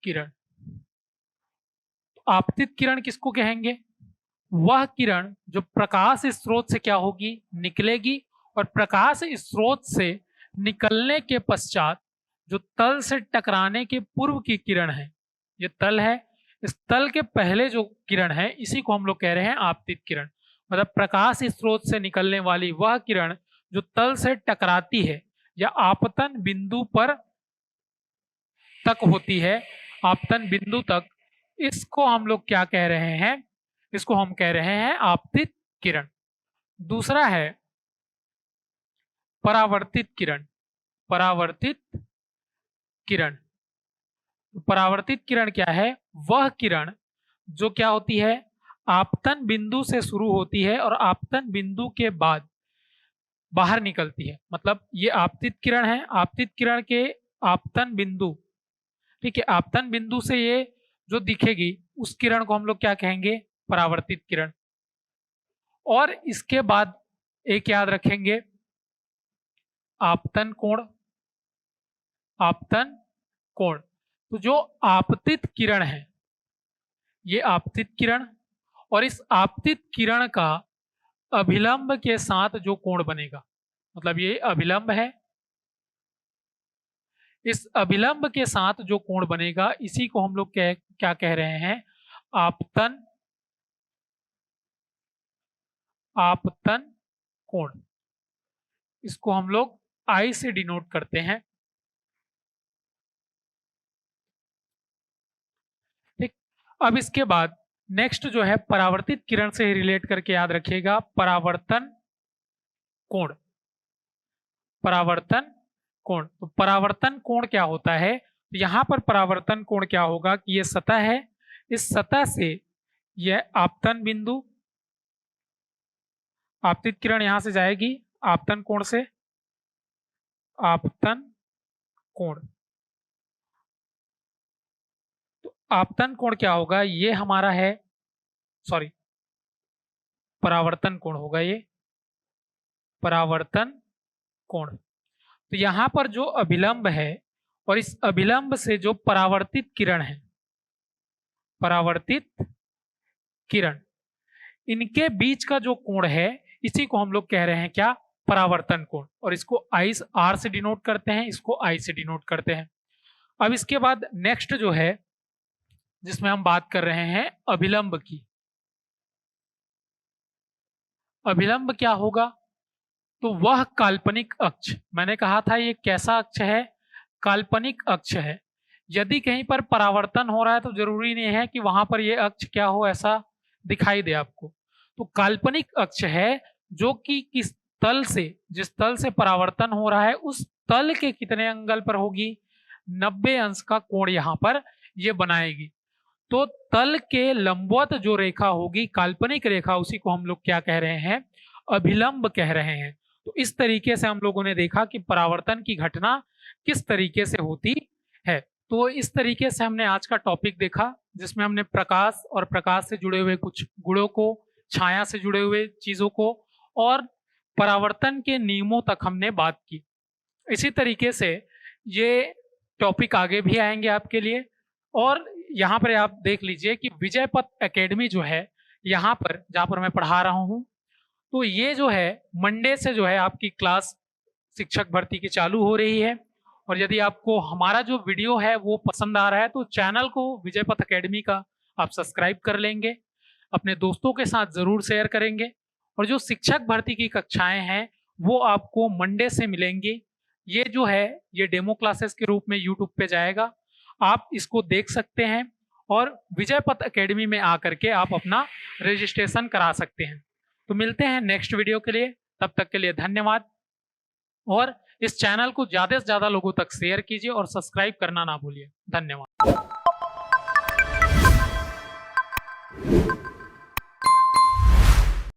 किरण। आपतित किरण किसको कहेंगे, वह किरण जो प्रकाश स्रोत से क्या होगी, निकलेगी और प्रकाश स्रोत से निकलने के पश्चात जो तल से टकराने के पूर्व की किरण है, ये तल है, इस तल के पहले जो किरण है इसी को हम लोग कह रहे हैं आपतित किरण। मतलब प्रकाश स्रोत से निकलने वाली वह किरण जो तल से टकराती है या आपतन बिंदु पर तक होती है, आपतन बिंदु तक, इसको हम लोग क्या कह रहे हैं, इसको हम कह रहे हैं आपतित किरण। दूसरा है परावर्तित किरण, परावर्तित किरण। परावर्तित किरण क्या है, वह किरण जो क्या होती है, आपतन बिंदु से शुरू होती है और आपतन बिंदु के बाद बाहर निकलती है। मतलब ये आपतित किरण है, आपतित किरण के आपतन बिंदु, ठीक है, आपतन बिंदु से ये जो दिखेगी उस किरण को हम लोग क्या कहेंगे, परावर्तित किरण। और इसके बाद एक याद रखेंगे आपतन कोण, आपतन कोण। तो जो आपतित किरण है, ये आपतित किरण, और इस आपतित किरण का अभिलंब के साथ जो कोण बनेगा, मतलब ये अभिलंब है, इस अभिलंब के साथ जो कोण बनेगा इसी को हम लोग क्या कह रहे हैं, आपतन, आपतन कोण। इसको हम लोग I से डिनोट करते हैं। ठीक, अब इसके बाद नेक्स्ट जो है परावर्तित किरण से रिलेट करके याद रखिएगा परावर्तन कोण, परावर्तन कोण। तो परावर्तन कोण क्या होता है, तो यहां पर परावर्तन कोण क्या होगा कि ये सतह है, इस सतह से यह आपतन बिंदु, आपतित किरण यहां से जाएगी आपतन कोण से, आपतन कोण। तो आपतन कोण क्या होगा, ये हमारा है, सॉरी, परावर्तन कोण होगा ये, परावर्तन कोण। तो यहां पर जो अभिलंब है और इस अभिलंब से जो परावर्तित किरण है, परावर्तित किरण, इनके बीच का जो कोण है इसी को हम लोग कह रहे हैं क्या, परावर्तन कोण। और इसको आई आर से डिनोट करते हैं, इसको आई से डिनोट करते हैं। अब इसके बाद नेक्स्ट जो है जिसमें हम बात कर रहे हैं अभिलंब की। अभिलंब क्या होगा, तो वह काल्पनिक अक्ष, मैंने कहा था ये कैसा अक्ष है, काल्पनिक अक्ष है। यदि कहीं पर परावर्तन हो रहा है तो जरूरी नहीं है कि वहां पर ये अक्ष क्या हो, ऐसा दिखाई दे आपको। तो काल्पनिक अक्ष है जो कि किस तल से, जिस तल से परावर्तन हो रहा है उस तल के कितने एंगल पर होगी, 90 अंश का कोण यहाँ पर ये बनाएगी। तो तल के लंबवत जो रेखा होगी, काल्पनिक रेखा, उसी को हम लोग क्या कह रहे हैं, अभिलंब कह रहे हैं। तो इस तरीके से हम लोगों ने देखा कि परावर्तन की घटना किस तरीके से होती है। तो इस तरीके से हमने आज का टॉपिक देखा, जिसमें हमने प्रकाश और प्रकाश से जुड़े हुए कुछ गुणों को, छाया से जुड़े हुए चीजों को और परावर्तन के नियमों तक हमने बात की। इसी तरीके से ये टॉपिक आगे भी आएंगे आपके लिए। और यहाँ पर आप देख लीजिए कि विजय पथ एकेडमी जो है, यहाँ पर जहाँ पर मैं पढ़ा रहा हूँ, तो ये जो है मंडे से जो है आपकी क्लास शिक्षक भर्ती की चालू हो रही है। और यदि आपको हमारा जो वीडियो है वो पसंद आ रहा है तो चैनल को विजय पथ एकेडमी का आप सब्सक्राइब कर लेंगे, अपने दोस्तों के साथ जरूर शेयर करेंगे। और जो शिक्षक भर्ती की कक्षाएं हैं वो आपको मंडे से मिलेंगी। ये जो है ये डेमो क्लासेस के रूप में यूट्यूब पे जाएगा, आप इसको देख सकते हैं और विजय पथ एकेडमी में आकर के आप अपना रजिस्ट्रेशन करा सकते हैं। तो मिलते हैं नेक्स्ट वीडियो के लिए, तब तक के लिए धन्यवाद। और इस चैनल को ज़्यादा से ज़्यादा लोगों तक शेयर कीजिए और सब्सक्राइब करना ना भूलिए। धन्यवाद।